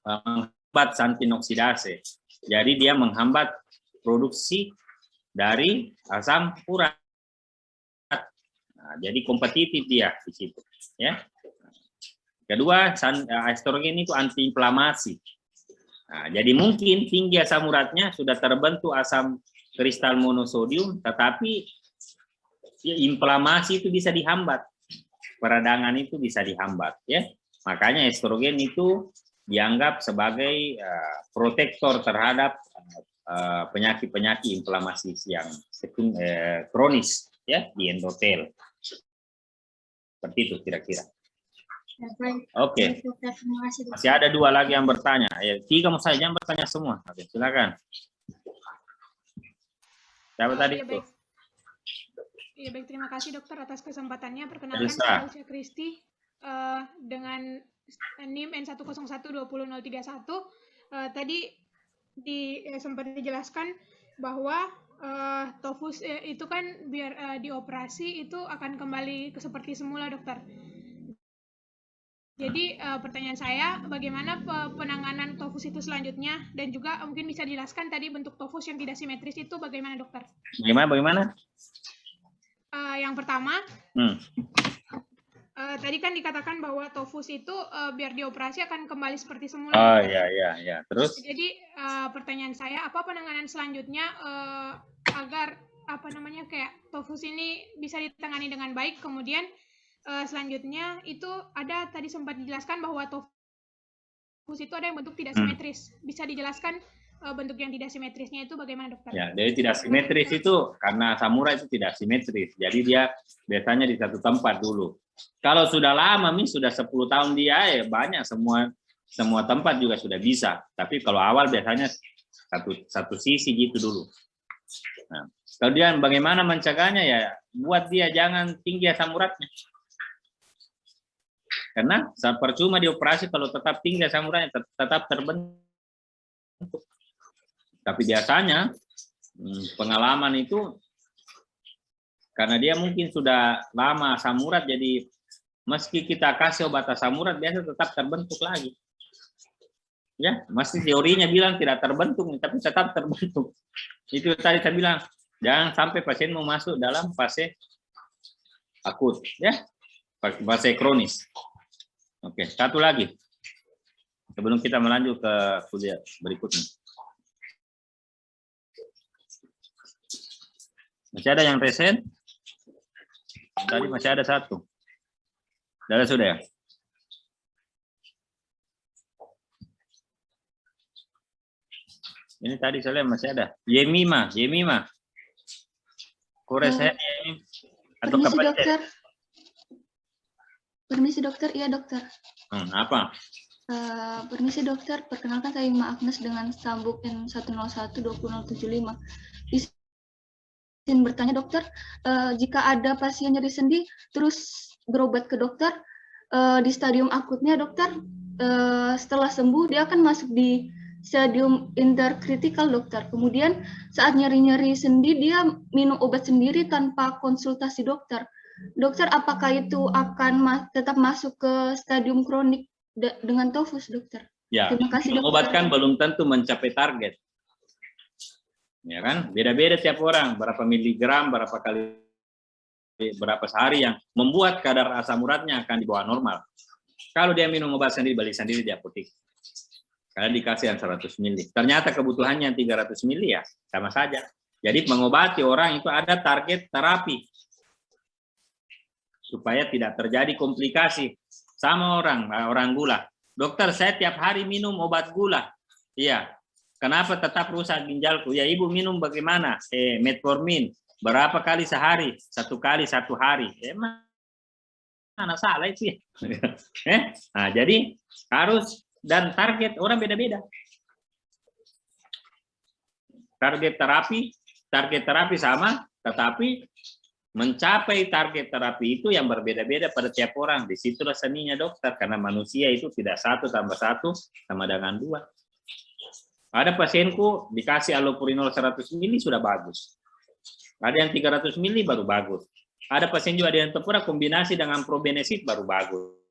menghambat santin oksidase. Jadi dia menghambat produksi dari asam urat. Nah, jadi kompetitif dia di situ, ya. Kedua, estrogen itu antiinflamasi. Nah, jadi mungkin tinggi asam uratnya sudah terbentuk asam kristal monosodium, tetapi ya, inflamasi itu bisa dihambat, peradangan itu bisa dihambat, ya. Makanya estrogen itu dianggap sebagai protektor terhadap penyakit-penyakit inflamasi yang kronis, ya, di endotel. Seperti itu kira-kira. Oke. Masih ada 2 lagi yang bertanya. 3 mau saya, jangan bertanya semua. Oke, silakan. Siapa tadi itu? Iya, baik, terima kasih dokter atas kesempatannya. Perkenalkan saya Usia Kristi dengan NIM N1012031. Tadi sempat dijelaskan bahwa tofu itu kan biar dioperasi itu akan kembali seperti semula, dokter. Jadi pertanyaan saya, bagaimana penanganan tofus itu selanjutnya, dan juga mungkin bisa dijelaskan tadi bentuk tofus yang tidak simetris itu bagaimana, dokter? Bagaimana? Yang pertama, tadi kan dikatakan bahwa tofus itu biar dioperasi akan kembali seperti semula. Oh iya. Terus? Jadi pertanyaan saya, apa penanganan selanjutnya agar kayak tofus ini bisa ditangani dengan baik, kemudian selanjutnya itu ada tadi sempat dijelaskan bahwa tofus itu ada yang bentuk tidak simetris. Bisa dijelaskan bentuk yang tidak simetrisnya itu bagaimana, dokter? Ya, jadi tidak simetris itu karena asam urat itu tidak simetris. Jadi dia biasanya di satu tempat dulu. Kalau sudah lama sudah 10 tahun dia ya banyak semua tempat juga sudah bisa. Tapi kalau awal biasanya satu sisi gitu dulu. Nah, kemudian bagaimana mencegahnya ya buat dia jangan tinggi asam uratnya. Karena percuma dioperasi kalau tetap tinggi asam uratnya tetap terbentuk. Tapi biasanya pengalaman itu karena dia mungkin sudah lama asam urat, jadi meski kita kasih obat asam urat biasa tetap terbentuk lagi. Ya, masih teorinya bilang tidak terbentuk, tapi tetap terbentuk. Itu tadi saya bilang, jangan sampai pasien mau masuk dalam fase akut, ya, fase kronis. Oke, satu lagi. Sebelum kita melanjut ke kuliah berikutnya. Masih ada yang resen? Tadi masih ada satu. Sudah ya? Ini tadi saya lihat masih ada. Yemima. Kuresen atau Permisi kapan? dokter. Permisi dokter, iya dokter. Apa? Permisi dokter, perkenalkan saya Ima Agnes dengan sambuk N101-20075. Izin bertanya dokter, jika ada pasien nyeri sendi terus berobat ke dokter di stadium akutnya dokter, setelah sembuh dia akan masuk di stadium interkritikal dokter. Kemudian saat nyeri-nyeri sendi dia minum obat sendiri tanpa konsultasi dokter. Dokter, apakah itu akan tetap masuk ke stadium kronik dengan tofus dokter? Ya, terima kasih dokter. mengobatkan belum tentu mencapai target. Ya kan? Beda-beda tiap orang, berapa miligram, berapa kali, berapa sehari yang membuat kadar asam uratnya akan di bawah normal. Kalau dia minum obat sendiri, beli sendiri di apotek. Karena dikasih yang 100 mili. Ternyata kebutuhannya 300 mili ya, sama saja. Jadi mengobati orang itu ada target terapi. Supaya tidak terjadi komplikasi. Sama orang gula. Dokter, saya tiap hari minum obat gula. Iya. Kenapa tetap rusak ginjalku? Ya ibu minum bagaimana? Metformin. Berapa kali sehari? 1 kali 1 hari. Mana salah itu ya? Nah, jadi harus. Dan target orang beda-beda. Target terapi sama, tetapi mencapai target terapi itu yang berbeda-beda pada tiap orang. Disitulah seninya dokter, karena manusia itu tidak 1 tambah 1 sama dengan 2. Ada pasienku dikasih allopurinol 100 mili sudah bagus. Ada yang 300 mili baru bagus. Ada pasien juga ada yang tempura kombinasi dengan probenesid baru bagus.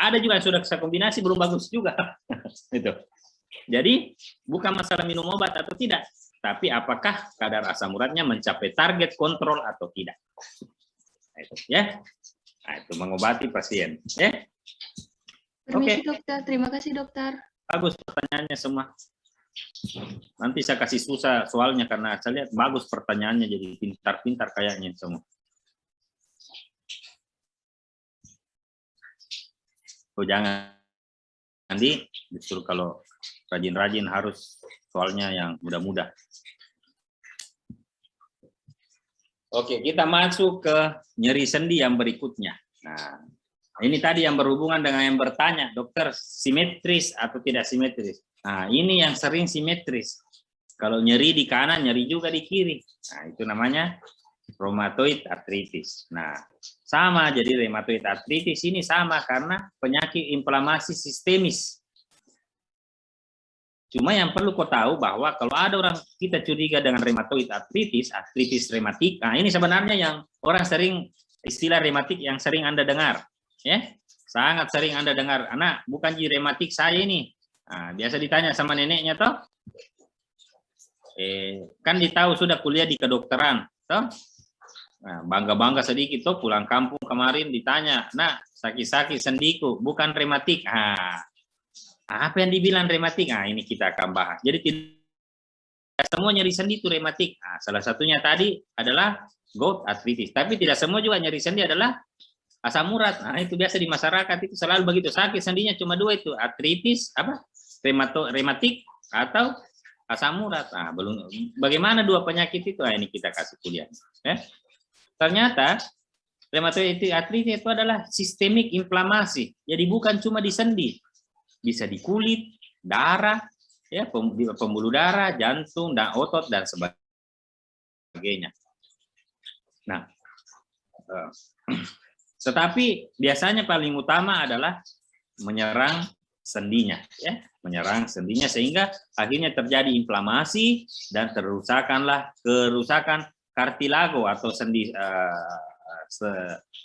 Ada juga yang sudah saya kombinasi belum bagus juga. Itu. Jadi bukan masalah minum obat atau tidak, tapi apakah kadar asam uratnya mencapai target kontrol atau tidak. Nah, itu, ya. Nah, itu mengobati pasien. Ya. Permisi dokter, terima kasih dokter. Bagus pertanyaannya semua. Nanti saya kasih susah soalnya karena saya lihat bagus pertanyaannya, jadi pintar-pintar kayaknya semua. Oh, jangan nanti justru kalau rajin-rajin harus soalnya yang mudah-mudah. Oke, kita masuk ke nyeri sendi yang berikutnya. Nah, ini tadi yang berhubungan dengan yang bertanya, dokter simetris atau tidak simetris. Nah, ini yang sering simetris. Kalau nyeri di kanan, nyeri juga di kiri. Nah, itu namanya rheumatoid arthritis. Nah, sama, jadi rheumatoid arthritis ini sama karena penyakit inflamasi sistemis. Cuma yang perlu kau tahu bahwa kalau ada orang kita curiga dengan rheumatoid arthritis, arthritis rheumatik, nah ini sebenarnya yang orang sering, istilah rheumatik yang sering Anda dengar. Ya, sangat sering Anda dengar. Anak, bukan di rheumatik saya ini. Nah, biasa ditanya sama neneknya toh. Kan ditahu sudah kuliah di kedokteran, toh. Nah, bangga-bangga sedikit tuh pulang kampung kemarin ditanya, nah sakit-sakit sendiku bukan rematik. Apa yang dibilang rematik? Nah, ini kita akan bahas. Jadi tidak semua nyeri sendi itu rematik. Nah, salah satunya tadi adalah gout arthritis. Tapi tidak semua juga nyeri sendi adalah asam urat. Nah, itu biasa di masyarakat itu selalu begitu. Sakit sendinya cuma 2 itu, arthritis apa? Rematik atau asam urat. Nah, belum bagaimana 2 penyakit itu? Nah, ini kita kasih kuliah. Ya. Ternyata rheumatoid arthritis itu adalah sistemik inflamasi. Jadi bukan cuma di sendi, bisa di kulit, darah, ya, pembuluh darah, jantung, dan otot dan sebagainya. Nah, tetapi biasanya paling utama adalah menyerang sendinya, ya, menyerang sendinya sehingga akhirnya terjadi inflamasi dan kerusakan kartilago atau sendi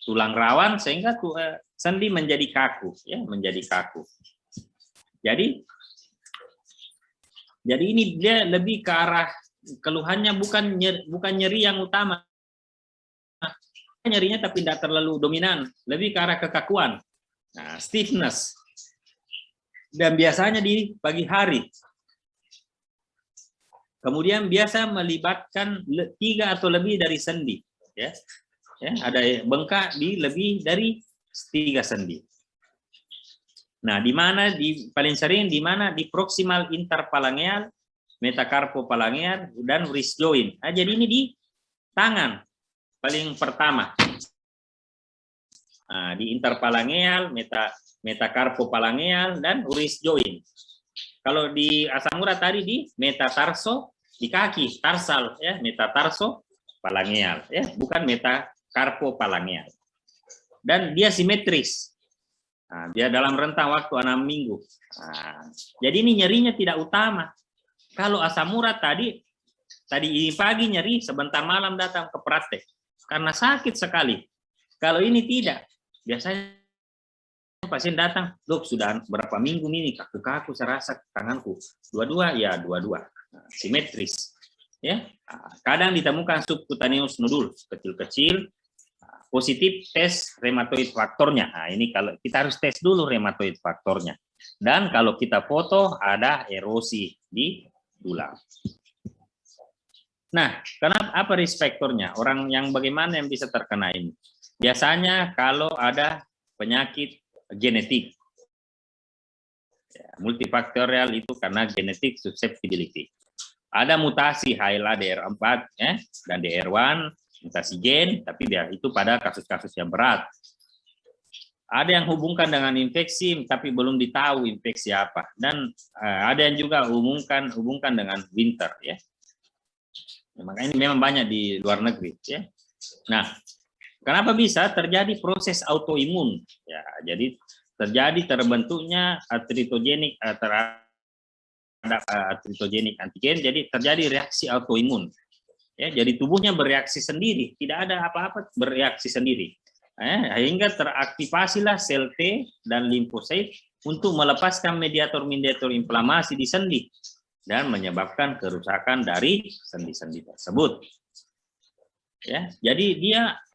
tulang rawan sehingga sendi menjadi kaku, ya, menjadi kaku. Jadi ini dia lebih ke arah keluhannya bukan nyeri yang utama. Nyerinya tapi tidak terlalu dominan, lebih ke arah kekakuan. Nah, stiffness. Dan biasanya di pagi hari. Kemudian biasa melibatkan 3 atau lebih dari sendi. Ya, ada bengkak di lebih dari 3 sendi. Nah, di mana paling sering di mana di proximal interphalangeal, metacarpophalangeal dan wrist joint. Nah, jadi ini di tangan paling pertama. Nah, di interphalangeal, metacarpophalangeal dan wrist joint. Kalau di asam urat tadi di metatarso di kaki, tarsal ya, metatarso-phalangeal ya, bukan metacarpophalangeal. Dan dia simetris. Nah, dia dalam rentang waktu 6 minggu. Nah, jadi ini nyerinya tidak utama. Kalau asam urat tadi pagi nyeri, sebentar malam datang ke praktek karena sakit sekali. Kalau ini tidak, biasanya pasien datang, dok sudah berapa minggu ini kaku-kaku saya rasa tanganku, dua-dua ya dua-dua, nah, simetris. Ya, kadang ditemukan subcutaneous nodul kecil-kecil. Positif tes rheumatoid faktornya. Nah, ini kalau kita harus tes dulu rheumatoid faktornya. Dan kalau kita foto ada erosi di tulang. Nah, kenapa apa risk faktornya? Orang yang bagaimana yang bisa terkena ini? Biasanya kalau ada penyakit genetik. Ya, multifaktorial itu karena genetik susceptibility. Ada mutasi HLA DR4 ya, dan DR1 mutasi gen, tapi dia itu pada kasus-kasus yang berat. Ada yang hubungkan dengan infeksi, tapi belum ditahu infeksi apa. Dan ada yang juga hubungkan dengan winter, ya. Makanya ini memang banyak di luar negeri, ya. Nah, kenapa bisa terjadi proses autoimun? Ya, jadi terjadi terbentuknya artritogenik terhadap artritogenik antigen, jadi terjadi reaksi autoimun. Ya, jadi tubuhnya bereaksi sendiri, tidak ada apa-apa bereaksi sendiri. Hingga teraktivasilah sel T dan limfosit untuk melepaskan mediator-mediator inflamasi di sendi dan menyebabkan kerusakan dari sendi-sendi tersebut. Ya, jadi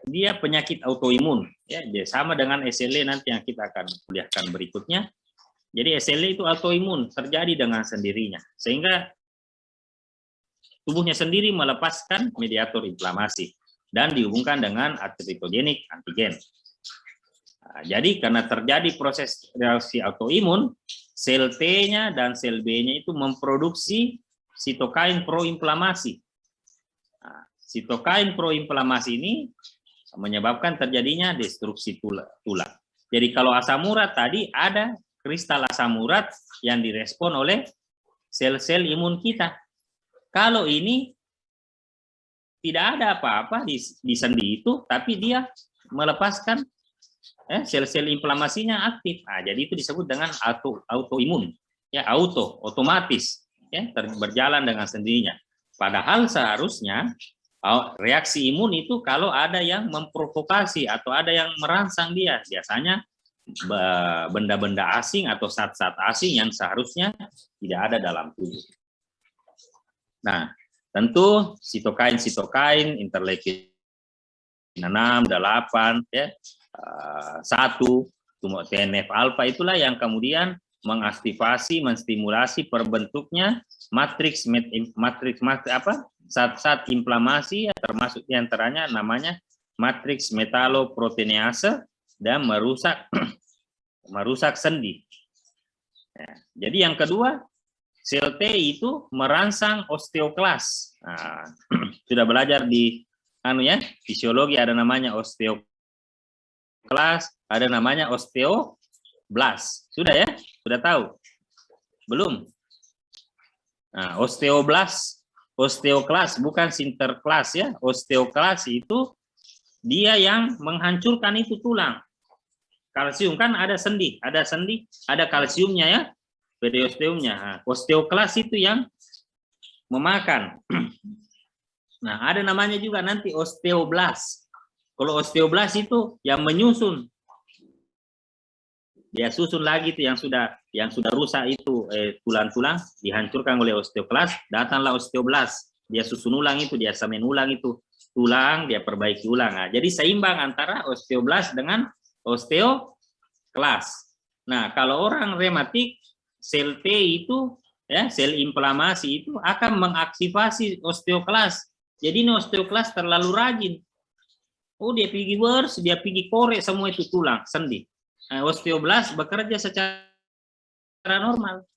dia penyakit autoimun. Ya, dia sama dengan SLE nanti yang kita akan kuliahkan berikutnya. Jadi SLE itu autoimun, terjadi dengan sendirinya, sehingga tubuhnya sendiri melepaskan mediator inflamasi dan dihubungkan dengan artritogenik antigen. Nah, jadi karena terjadi proses reaksi autoimun, sel T-nya dan sel B-nya itu memproduksi sitokain proinflamasi. Nah, sitokain proinflamasi ini menyebabkan terjadinya destruksi tulang. Jadi kalau asam urat tadi ada kristal asam urat yang direspon oleh sel-sel imun kita. Kalau ini tidak ada apa-apa di sendi itu, tapi dia melepaskan sel-sel inflamasinya aktif. Nah, jadi itu disebut dengan autoimun, ya, otomatis, ya, berjalan dengan sendirinya. Padahal seharusnya reaksi imun itu kalau ada yang memprovokasi atau ada yang merangsang dia, biasanya benda-benda asing atau zat-zat asing yang seharusnya tidak ada dalam tubuh. Nah, tentu sitokain, interleukin 6, 8, ya, 1, TNF alfa itulah yang kemudian mengaktifasi, menstimulasi perbentuknya matriks zat-zat inflamasi, termasuk diantaranya namanya matriks metaloproteinase dan merusak sendi. Ya, jadi yang kedua, sel T itu merangsang osteoklas. Nah, sudah belajar di fisiologi ada namanya osteoklas, ada namanya osteoblast. Sudah ya? Sudah tahu? Belum? Nah, osteoklas bukan sinterklas ya. Osteoklas itu dia yang menghancurkan itu tulang. Kalsium kan ada sendi, ada kalsiumnya ya. Periosteumnya. Nah, osteoklas itu yang memakan. Nah, ada namanya juga nanti osteoblast. Kalau osteoblast itu yang menyusun. dia susun lagi itu yang sudah rusak itu tulang-tulang dihancurkan oleh osteoklas, datanglah osteoblas, dia susun ulang itu, dia semen ulang itu tulang, dia perbaiki ulang. Nah, jadi seimbang antara osteoblas dengan osteoklas. Nah, kalau orang rematik, sel T itu ya, sel inflamasi itu akan mengaktifasi osteoklas. Jadi ini osteoklas terlalu rajin. Oh, dia pergi dia pergi korek semua itu tulang, sendi. Nah, osteoblas bekerja secara normal.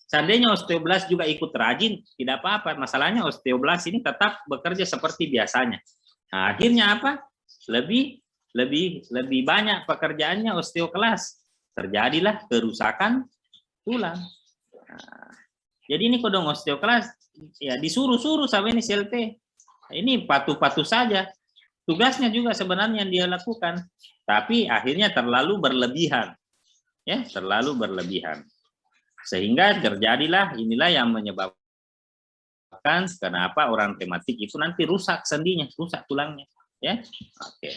Seandainya osteoblas juga ikut rajin, tidak apa-apa. Masalahnya osteoblas ini tetap bekerja seperti biasanya. Nah, akhirnya apa? Lebih banyak pekerjaannya osteoklas. Terjadilah kerusakan tulang. Nah, jadi ini kodong osteoklas ya disuruh-suruh sama ini sel T. Ini patuh-patuh saja. Tugasnya juga sebenarnya yang dia lakukan, tapi akhirnya terlalu berlebihan. Ya, terlalu berlebihan. Sehingga terjadilah inilah yang menyebabkan kenapa orang rematik itu nanti rusak sendinya, rusak tulangnya, ya. Oke.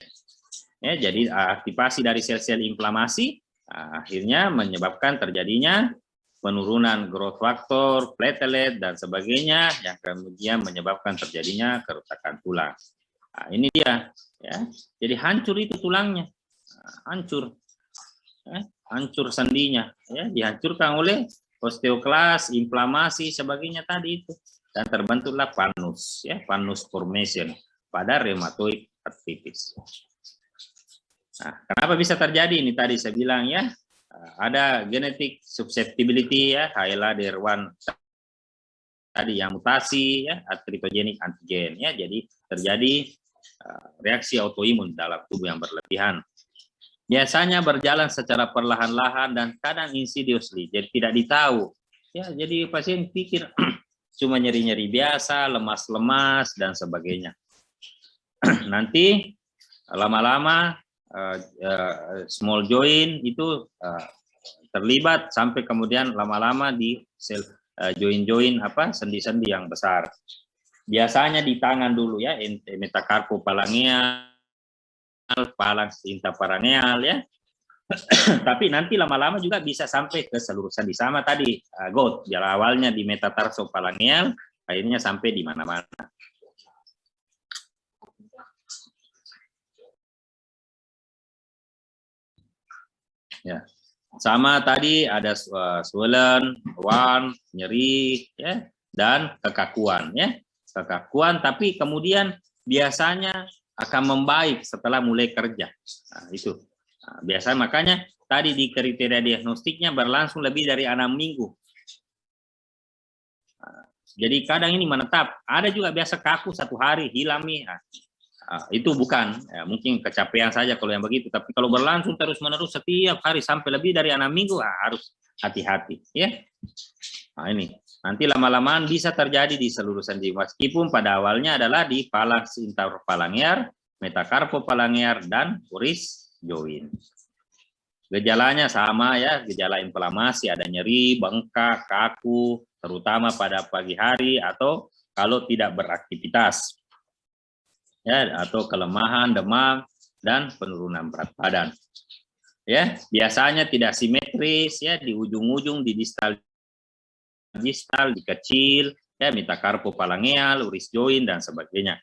Ya, jadi aktivasi dari sel-sel inflamasi akhirnya menyebabkan terjadinya penurunan growth factor, platelet dan sebagainya yang kemudian menyebabkan terjadinya kerusakan tulang. Nah, ini dia, ya. Jadi hancur itu tulangnya, hancur, ya. Hancur sendinya, ya, dihancurkan oleh osteoklas, inflamasi, sebagainya tadi itu, dan terbentuklah pannus, ya, pannus formation pada rheumatoid arthritis. Nah, kenapa bisa terjadi ini tadi saya bilang ya, ada genetic susceptibility ya, HLA-DR1 tadi yang mutasi ya, arthritogenik antigen ya, jadi terjadi reaksi autoimun dalam tubuh yang berlebihan. Biasanya berjalan secara perlahan-lahan dan kadang insidiously, jadi tidak ditahu. Ya, jadi pasien pikir cuma nyeri-nyeri biasa, lemas-lemas dan sebagainya. Nanti lama-lama small joint itu terlibat sampai kemudian lama-lama di sel join-join sendi-sendi yang besar. Biasanya di tangan dulu ya, metacarpophalangeal, phalanx interphalangeal ya. Tapi nanti lama-lama juga bisa sampai ke seluruh sendi sama tadi GOAT. Biar awalnya di metatarsophalangeal, akhirnya sampai di mana-mana. Ya. Sama tadi ada swollen, ruam, nyeri ya, dan kekakuan ya. Kekakuan tapi kemudian biasanya akan membaik setelah mulai kerja. Nah, itu. Nah, biasa makanya tadi di kriteria diagnostiknya berlangsung lebih dari 6 minggu. Nah, jadi kadang ini menetap. Ada juga biasa kaku 1 hari, hilang nih. Nah, itu bukan, ya, mungkin kecapean saja kalau yang begitu. Tapi kalau berlangsung terus-menerus setiap hari sampai lebih dari 6 minggu, harus hati-hati. Ya. Nah ini. Nanti lama-lamaan bisa terjadi di seluruh sendi, meskipun pada awalnya adalah di phalanx interphalangeal, metacarpophalangeal, dan oris joint. Gejalanya sama ya, gejala inflamasi, ada nyeri, bengkak, kaku, terutama pada pagi hari atau kalau tidak beraktivitas. Ya, atau kelemahan, demam, dan penurunan berat badan. Ya, biasanya tidak simetris ya, di ujung-ujung, di distal, di kecil, ya, metacarpophalangeal, oris joint dan sebagainya.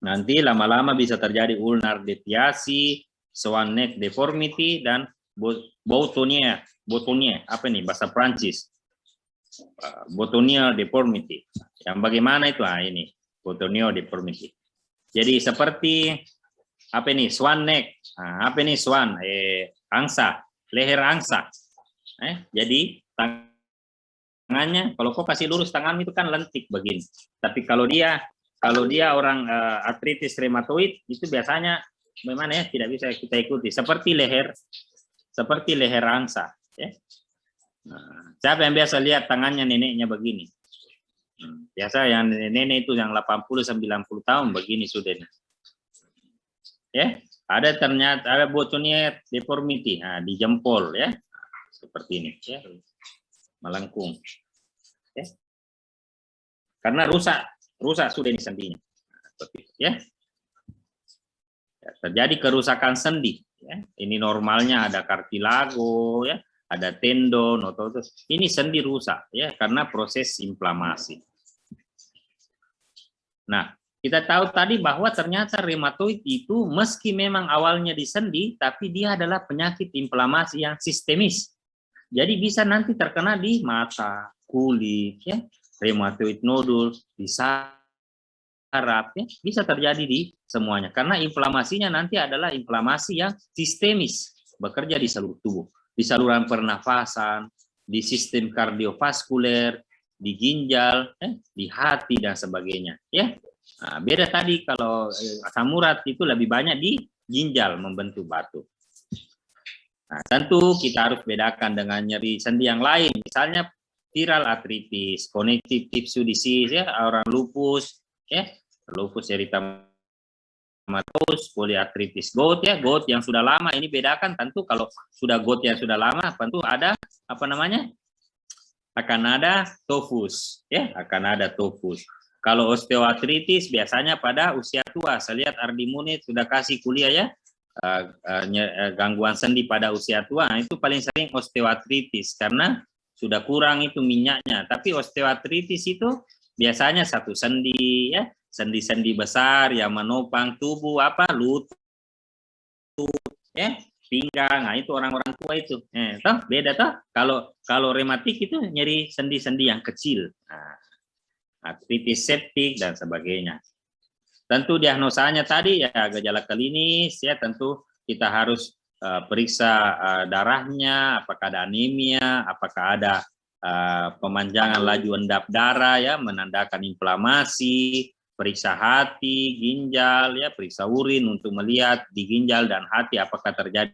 Nanti lama-lama bisa terjadi ulnar deviasi, swan neck deformity dan botonia, apa nih bahasa Prancis? Botonial deformity. Yang bagaimana itu? Ini botonial deformity. Jadi seperti apa ini? Swan neck. Apa ini swan? Angsa, leher angsa. Jadi tangannya, kalau kau kasih lurus tangan itu kan lentik begini. Tapi kalau dia orang artritis rheumatoid itu biasanya bagaimana ya, tidak bisa kita ikuti. Seperti leher angsa. Ya. Nah, siapa yang biasa lihat tangannya neneknya begini? Biasa yang nenek itu yang 80-90 tahun begini sudah. Ya, ternyata ada botonial deformity di jempol ya. Seperti ini ya, melengkung ya, karena rusak sudah ini sendinya. Seperti itu, ya. Terjadi kerusakan sendi Ya. Ini normalnya ada cartilago, ya, ada tendon, otot. Ini sendi rusak, ya, karena proses inflamasi. Nah, kita tahu tadi bahwa ternyata rheumatoid itu meski memang awalnya di sendi, tapi dia adalah penyakit inflamasi yang sistemis. Jadi bisa nanti terkena di mata, kulit, ya, rheumatoid nodul, di saraf, ya, bisa terjadi di semuanya. Karena inflamasinya nanti adalah inflamasi yang sistemis, bekerja di seluruh tubuh, di saluran pernafasan, di sistem kardiovaskuler, di ginjal, di hati dan sebagainya. Ya, nah, beda tadi kalau asam urat itu lebih banyak di ginjal membentuk batu. Nah, tentu kita harus bedakan dengan nyeri sendi yang lain, misalnya viral arthritis, connective tissue disease, ya, orang lupus, ya, lupus erythematosus, polyarthritis gout, ya, gout yang sudah lama. Ini bedakan tentu kalau sudah gout yang sudah lama, tentu ada apa namanya? Akan ada tofus, ya, akan ada tofus. Kalau osteoartritis biasanya pada usia tua. Saya lihat Ardi Munit sudah kasih kuliah, ya, gangguan sendi pada usia tua. Nah, itu paling sering osteoartritis karena sudah kurang itu minyaknya. Tapi osteoartritis itu biasanya satu sendi, ya, sendi-sendi besar yang menopang tubuh, apa, lutut, ya, pinggang. Nah, itu orang-orang tua itu. Toh beda toh. Kalau rematik itu nyeri sendi-sendi yang kecil. Nah, artritis septik dan sebagainya. Tentu diagnosanya tadi, ya, gejala klinis, ya, tentu kita harus periksa darahnya, apakah ada anemia, apakah ada pemanjangan laju endap darah, ya, menandakan inflamasi, periksa hati, ginjal, ya, periksa urin untuk melihat di ginjal dan hati apakah terjadi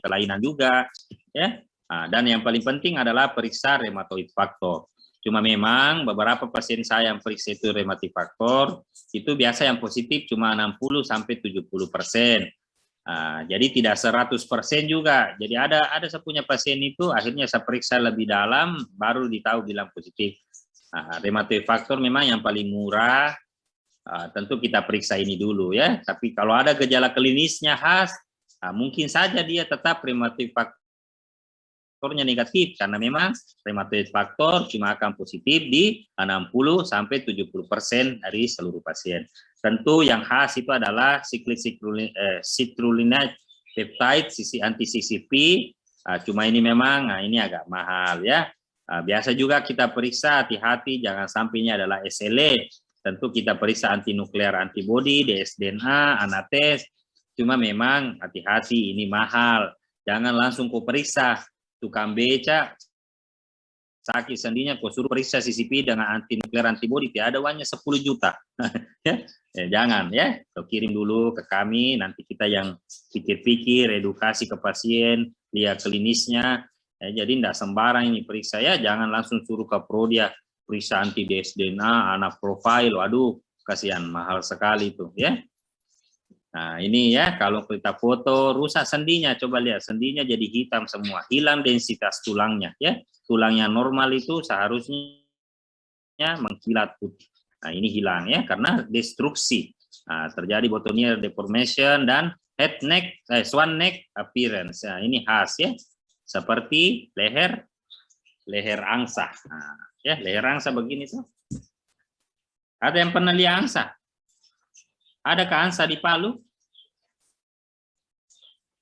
kelainan juga, ya. Nah, dan yang paling penting adalah periksa rheumatoid factor. Cuma memang beberapa pasien saya yang periksa itu rheumatoid factor, itu biasa yang positif cuma 60-70%. Jadi tidak 100% juga. Jadi ada saya punya pasien itu akhirnya saya periksa lebih dalam baru ditahu bilang positif. Rheumatoid factor memang yang paling murah. Tentu kita periksa ini dulu, ya. Tapi kalau ada gejala klinisnya khas, mungkin saja dia tetap rheumatoid faktornya negatif karena memang rheumatoid factor cuma akan positif di 60-70% dari seluruh pasien. Tentu yang khas itu adalah citrullinated peptide anti-CCP. Cuma ini memang ini agak mahal, ya. Biasa juga kita periksa, hati-hati jangan sampainya adalah SLE. Tentu kita periksa antinuklear antibody, dsDNA, anates. Cuma memang hati-hati ini mahal. Jangan langsung kau periksa. Tukang beca sakit sendinya kau suruh periksa CCP dengan antinuklear antibody, tidak ada uangnya 10 juta. Jangan, ya, kau kirim dulu ke kami, nanti kita yang pikir-pikir, edukasi ke pasien, lihat klinisnya. Jadi tidak sembarang ini periksa, ya, jangan langsung suruh ke Prodia periksa anti dsDNA, anak profil, waduh, kasihan, mahal sekali itu, ya. Nah, ini, ya, kalau kita foto rusak sendinya, coba lihat sendinya jadi hitam semua, hilang densitas tulangnya, ya. Tulang yang normal itu seharusnya mengkilat putih. Nah, ini hilang, ya, karena destruksi. Nah, terjadi botonier deformation dan swan neck appearance. Nah, ini khas, ya. Seperti leher angsa. Nah, ya, leher angsa begini tuh. Ada yang pernah lihat angsa? Adakah angsa di Palu?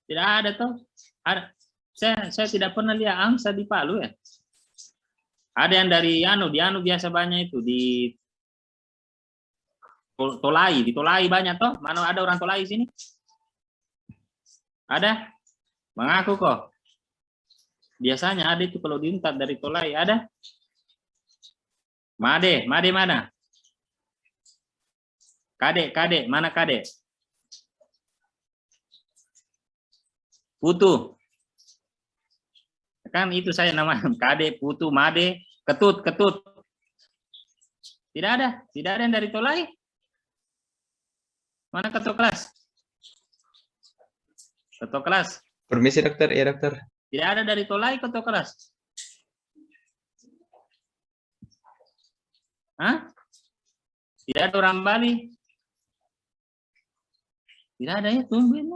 Tidak ada toh. Ada. Saya tidak pernah lihat angsa di Palu, ya. Ada yang dari di biasa banyak itu di Tolai, di Tolai banyak toh. Mana ada orang Tolai sini? Ada? Mengaku kok. Biasanya ada itu kalau diuntat dari Tolai, ada? Made mana? Kadek, mana Kadek? Putu. Kan itu saya nama Kadek, Putu, Made, Ketut. Tidak ada yang dari Tolai. Mana ketua kelas? Ketua kelas. Permisi dokter, ya dokter. Tidak ada dari Tolai ketua kelas. Hah? Tidak ada orang Bali. Tidak ada, ya, tungguin.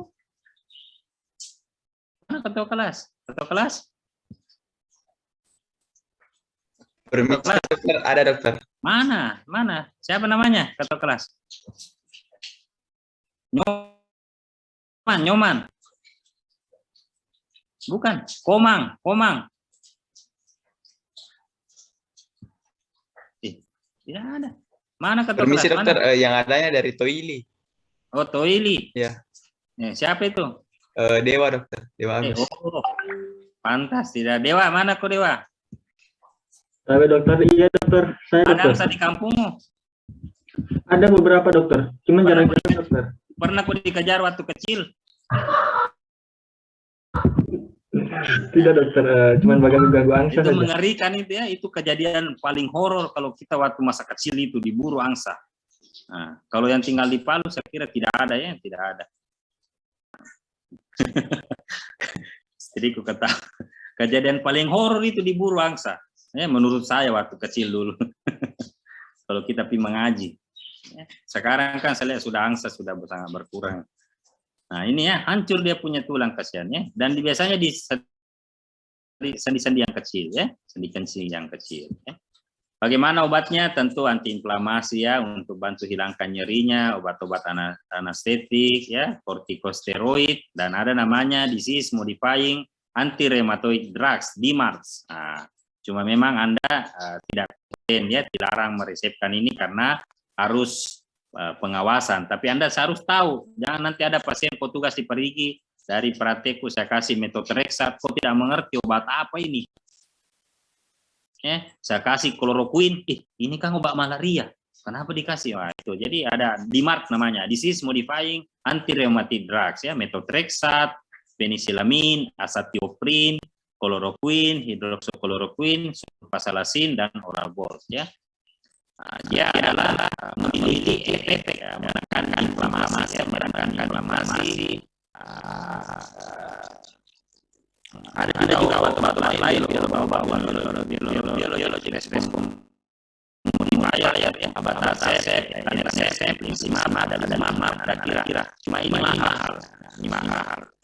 Mana ketua kelas? Ketua kelas? Permisi dokter, ada dokter. Mana? Mana? Siapa namanya ketua kelas? Nyoman. Bukan, Komang. Tidak ada. Mana ketua Permisi kelas? dokter, Mana? yang adanya dari Toili. Oh, Toili. Ya. Siapa itu? Dewa dokter, Dewa Agus. Oh, pantas tidak. Dewa, mana kok Dewa? Halo dokter, iya dokter, saya Ada dokter. angsa di kampungmu? Ada beberapa dokter, cuman jarang-jarang dokter. Pernah kok dikejar waktu kecil? Tidak dokter, cuman ganggu angsa Itu saja. mengerikan itu ya, itu kejadian paling horor kalau kita waktu masa kecil itu diburu angsa. Nah, kalau yang tinggal di Palu saya kira tidak ada ya, tidak ada. Jadi ku kata kejadian paling horor itu diburu angsa. Ya, menurut saya waktu kecil dulu. Kalau kita pergi mengaji. Ya, sekarang kan saya lihat sudah angsa sudah sangat berkurang. Nah ini ya hancur dia punya tulang kasihannya dan biasanya di sendi-sendi yang kecil ya, sendi-sendi yang kecil. Ya. Bagaimana obatnya? Tentu antiinflamasi ya untuk bantu hilangkan nyerinya, obat-obat anestetik ya, kortikosteroid dan ada namanya disease modifying anti rheumatoid drugs DMARDs. Nah, cuma memang Anda tidak ya dilarang meresepkan ini karena harus pengawasan, tapi Anda harus tahu, jangan nanti ada pasien petugas dipergi dari praktekku saya kasih methotrexate, kok tidak mengerti obat apa ini. Saya kasih kloroquine, ini kan obat malaria, kenapa dikasih? Wah, itu jadi ada DMARD namanya, disease modifying anti rheumatic drugs ya, methotrexate, penicillamine, azathioprine, kloroquine, hidroxychloroquine, sulfasalazine dan oral bolt ya. Nah, dia adalah memiliki efek ya, menekan inflamasi, ada juga obat-obat lain biologi respon multiplier ya, obat ACE, ada kira-kira cuma ini mahal.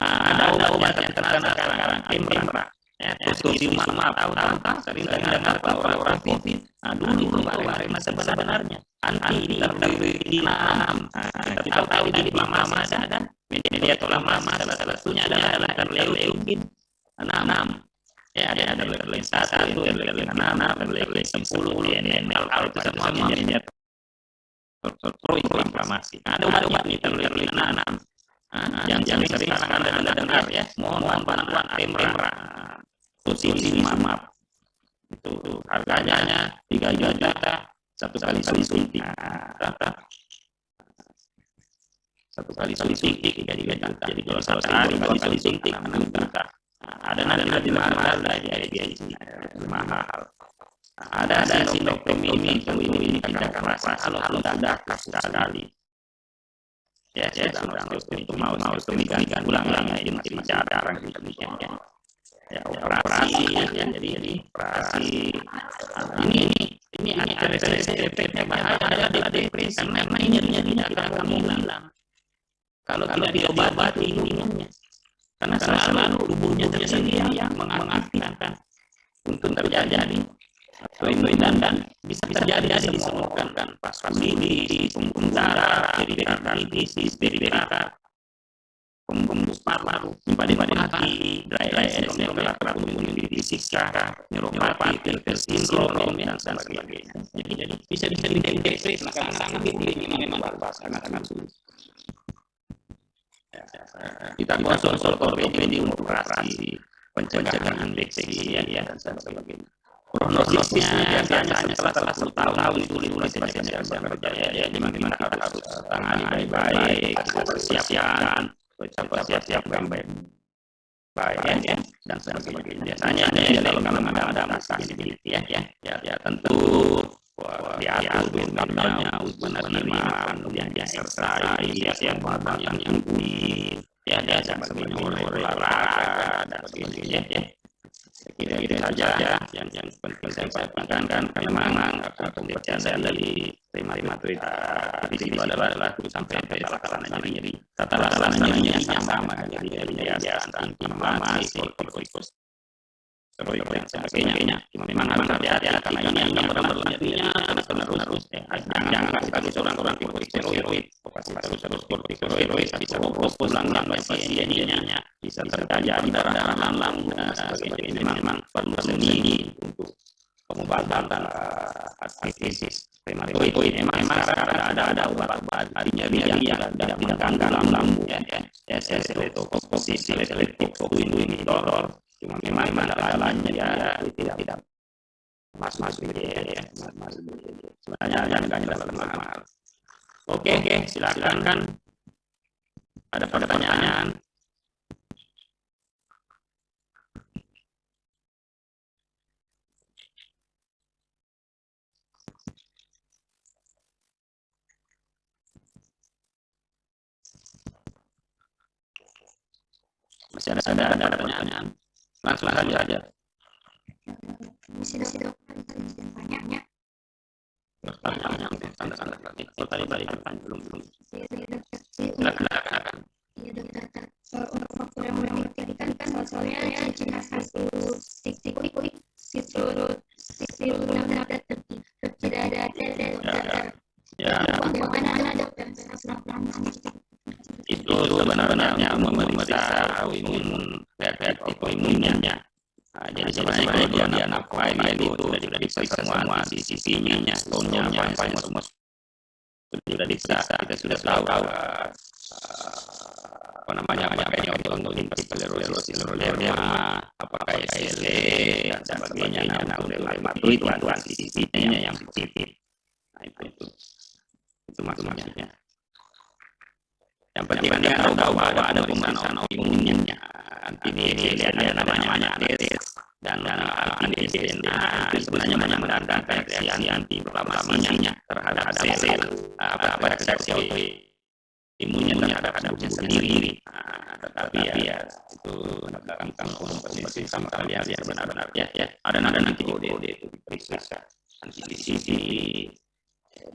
Ada obat yang terkenal sekarang Kemra. Tocilizumab tahu sering dengar orang COVID. Dulu karena sebenarnya anti interleukin-6. Kita tahu di inflamasi ada mediator lama salah satunya adalah interleukin 6. Ya ada interleukin 1, interleukin 6, interleukin 10, NL itu semua mediator pro-inflamasi. Ada obat interleukin 6. Yang sering Anda dengar ya, mohon bantuan Kemra. Tocilizumab itu harganya 3 juta satu kali suntik. Satu kali suntik 3 juta. Jadi kalau satu hari 2 kali suntik 6 juta. Ada nanti mahal jadi mahal. Ada sinoptomimi ini tidak keras kalau sudah sekali. Ya sudah itu mau ganti ulang ini masih jarang demikian. Ya operasi ya, jadi operasi ini ada efeknya bahaya adalah depresi karena nyerinya tidak akan hilang kalau tidak diobati inginnya karena selalu tubuhnya sendiri yang mengaktifkan untuk terjadi dan bisa terjadi disebabkan vaskulitis, pembuluh darah, perikarditis, pembuluh paru, hati, dry syndrome, fisika, neuropati, sindrom dan sebagainya. Jadi bisa dideteksi sangat ini memang sangat sulit. Kita konsul ortopedi untuk operasi pencegahan infeksi ya dan sebagainya. Prognosisnya biasanya setelah 1 tahun itu pasien yang berjaya ya dimana kita harus tangani baik-baik, persiapkan baik ya dan sebagainya. Biasanya kalau ada masalah ya tentu diatur normalnya benar-benar kemudian exercise yang tinggi ya sebagainya olahraga dan sebagainya ya. Kira-kira saja yang penting saya sampaikan kan memang pembacaan dari rheumatoid arthritis itu adalah 1 sampai 4 nyeri. Tata laksana nyerinya sama, jadi dia anti-inflamasi, kortikosteroid dan sebagainya. Cuma memang harus hati-hati karena ini yang benar-benar nyerinya terus. Jangan kasih terus orang kortikosteroid, kasih terus kortikosteroid bisa pulang pasiennya, bisa terjadi pendarahan lambung dan sebagainya. Memang perlu seni untuk pengobatan artritis rheumatoid. Memang sekarang ada obat-obat nyeri yang tidak mengganggu lambung ya, seletokosis, inhibidor. Cuma memang masalahnya dia tidak masuk ya. Sebenarnya harganya terlalu mahal. Oke, silakan. Ada pertanyaan? Masih ada pertanyaan? Langsung aja. Pertanyaan tanda lagi. Kalau tadi pertanyaan belum. Silakan. Untuk faktor yang mematikan kan soalnya ciri khas titik benar-benar tidak ada bagaimana dokter itu sebenarnya memeriksa reaktif autoimunnya. Jadi sebenarnya kalau dia napai itu sudah diperiksa semua sisi-sisinya, stonnya, semua sudah diperiksa. Kita sudah tahu apakah ini autoimun scleroderma, apakah SLE dan sebagainya. Nah, untuk rheumatoid itu sisi-sisinya yang positif. Nah, itu maksudnya. Yang penting Anda tahu bahwa ada pemeriksaan autoimunnya. Nanti dilihat ada namanya tes dan anti-DNA itu sebenarnya menandakan reaksi anti-inflamasinya terhadap sel reaksi autoimunnya terhadap tubuhnya sendiri. Tetapi ya itu menandakan kompetisi sama kalian sebenarnya ya. Ada nanti kode itu diperiksa anti-CCTV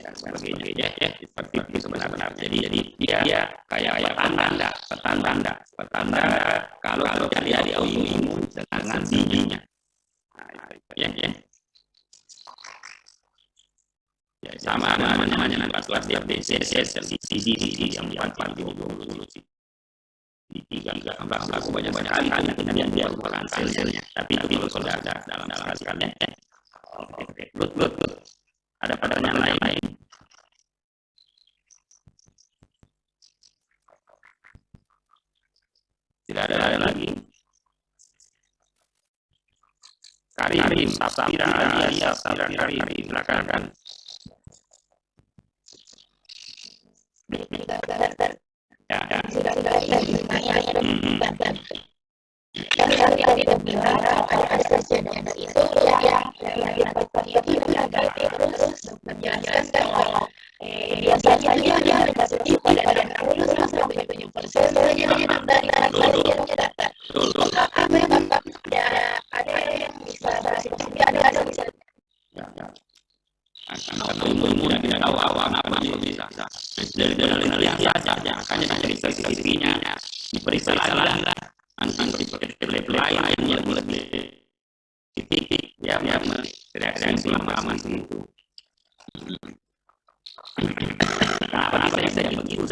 dan sebagainya ya seperti itu sebenarnya. Jadi dia kayak petanda kalau terjadi autoimun dengan giginya. Ya sama namanya nanti diabetes sel yang diantar di 3 aku banyak kali kemudian dia merupakan selnya tapi itu sudah ada dalam sekalian ya. Oke. Good. Ada pertanyaan lain? Tidak ada lagi. Karim, Safira, silakan. Ya. Tidak tahu kenapa bisa dari penelitian saja makanya dari sisi-sisinya diperiksa lagi lain yang lebih titik ya reaksi inflamasi itu. Kenapa bisa begitu?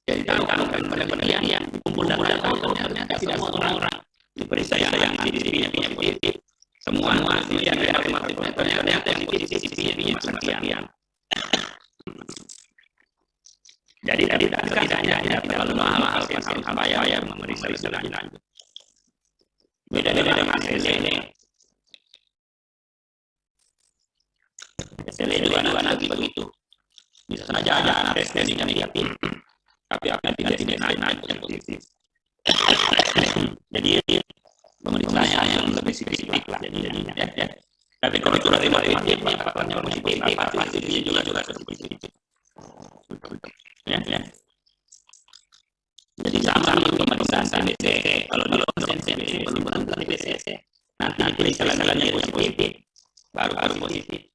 Jadi kalau penelitian dikumpul dan ternyata tidak semua orang diperiksa yang CCTV-nya positif. Semua yang ternyata yang CCTV-nya sekian. Jadi tidak terlalu mahal bayar memeriksa lebih lanjut. Beda dengan SLE. SLE juga nanti begitu. Bisa saja ada tesnya negatif, tapi tidak naik yang positif. Jadi pemeriksaannya yang lebih spesifik lah jadinya ya. Tapi kalau itu dari positif, faktornya positif juga positif. Ya. Jadi sama pemeriksaan TBC. Kalau di pemeriksaan TBC belum benar TBC. Nanti diperiksa lagi positif, baru positif.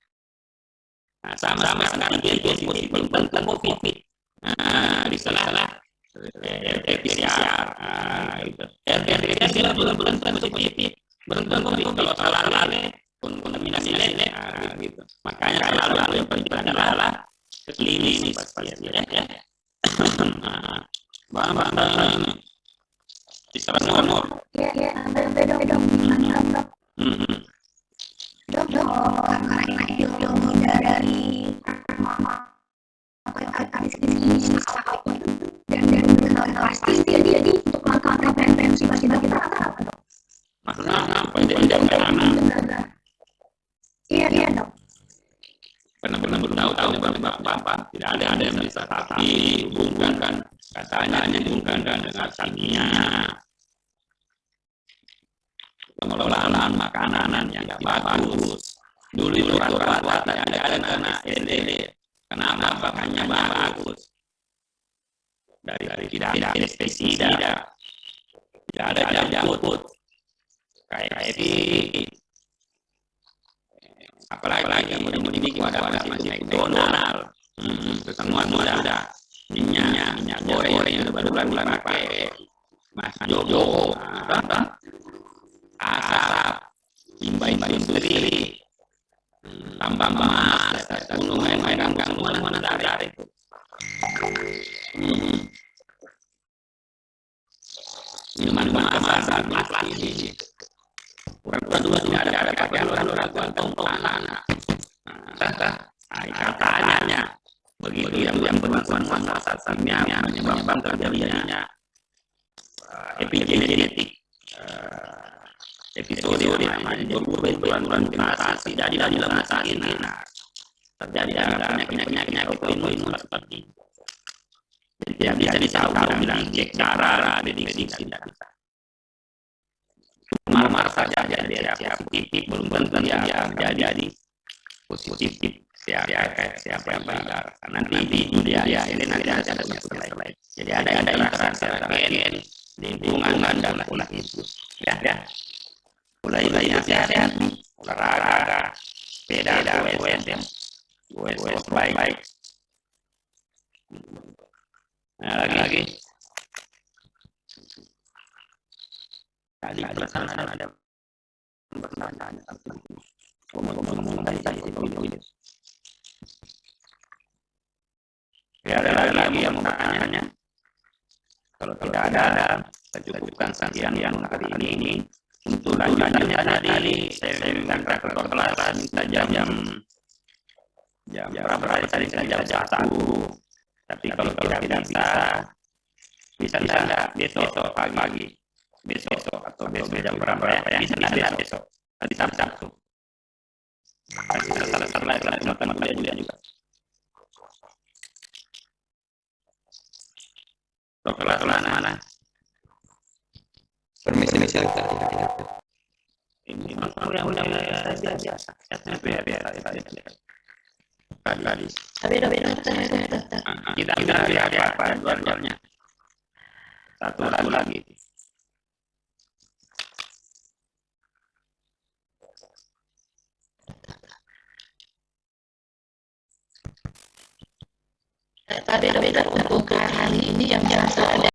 Nah, sama-sama sekarang dia positif belum COVID. Nah, di sana PCR, gitu. PCR belum tentu positif, belum tentu kalau salah pun kontaminasi lain, gitu. Makanya selalu yang penting adalah klinis pasien ya. Bang, bisa nomor. Ya, beda dok. Dok, karena ilmu dari dan pasti jadi untuk langkah prevensi bagi kita apa dok? Maksudnya apa? Jangan. Iya dok. Benar-benar tahu bapak tidak ada yang bisa dihubungkan katanya dihubungkan dengan kimia, pengelolaan makanan yang tidak bagus. Dulu itu rata-rata tidak ada karena SD. Kenapa makanya bagus? Dari tidak ada pestisida, tidak ada jangkut, kayak apalagi yang memiliki ada masih McDonald, semua ada minyak goreng yang baru pakai Mas Jojo, asap, limbah sendiri, tambang emas, gunung main mana dari itu. Minuman kemasan plastik ini. Dua ada pakai aluran tongkongan. Katanya begitu yang bermanfaat saat-saatnya menyebabkan terjadinya epigenetik episode namanya berbenturan mutasi dari dalam ini. Terjadi penyakit autoimun seperti tidak bisa ditahu bilang cek darah deteksi tidak bisa. Cuma saja dia positif belum tentu dia jadi positif siapa yang benar. Nanti dia ini nanti ada penyakit lain. Jadi ada interaksi antara gen, lingkungan dan pola hidup. Ya. Mulai sehat, olahraga, sepeda, goes baik. Nah, lagi. Tadi perasaan ada pertanyaan ngomong tadi itu. Ya, ada lagi yang mau bertanya. Kalau tidak ada, kita cukupkan sekian yang hari ini. Untuk lanjutannya tadi saya minta ke kelas minta jam berapa tadi jam 1. Tapi kalau tidak bisa besok pagi. Besok atau besok jam berapa ya? Bisa besok. Nanti Sabtu. Kita salah nonton kuliah juga. Kelas mana? Permisi dokter. Ini udah biasa. Tadi. Kita lihat apa jadwalnya. Satu lagi. Beda untuk hari ini yang biasa ada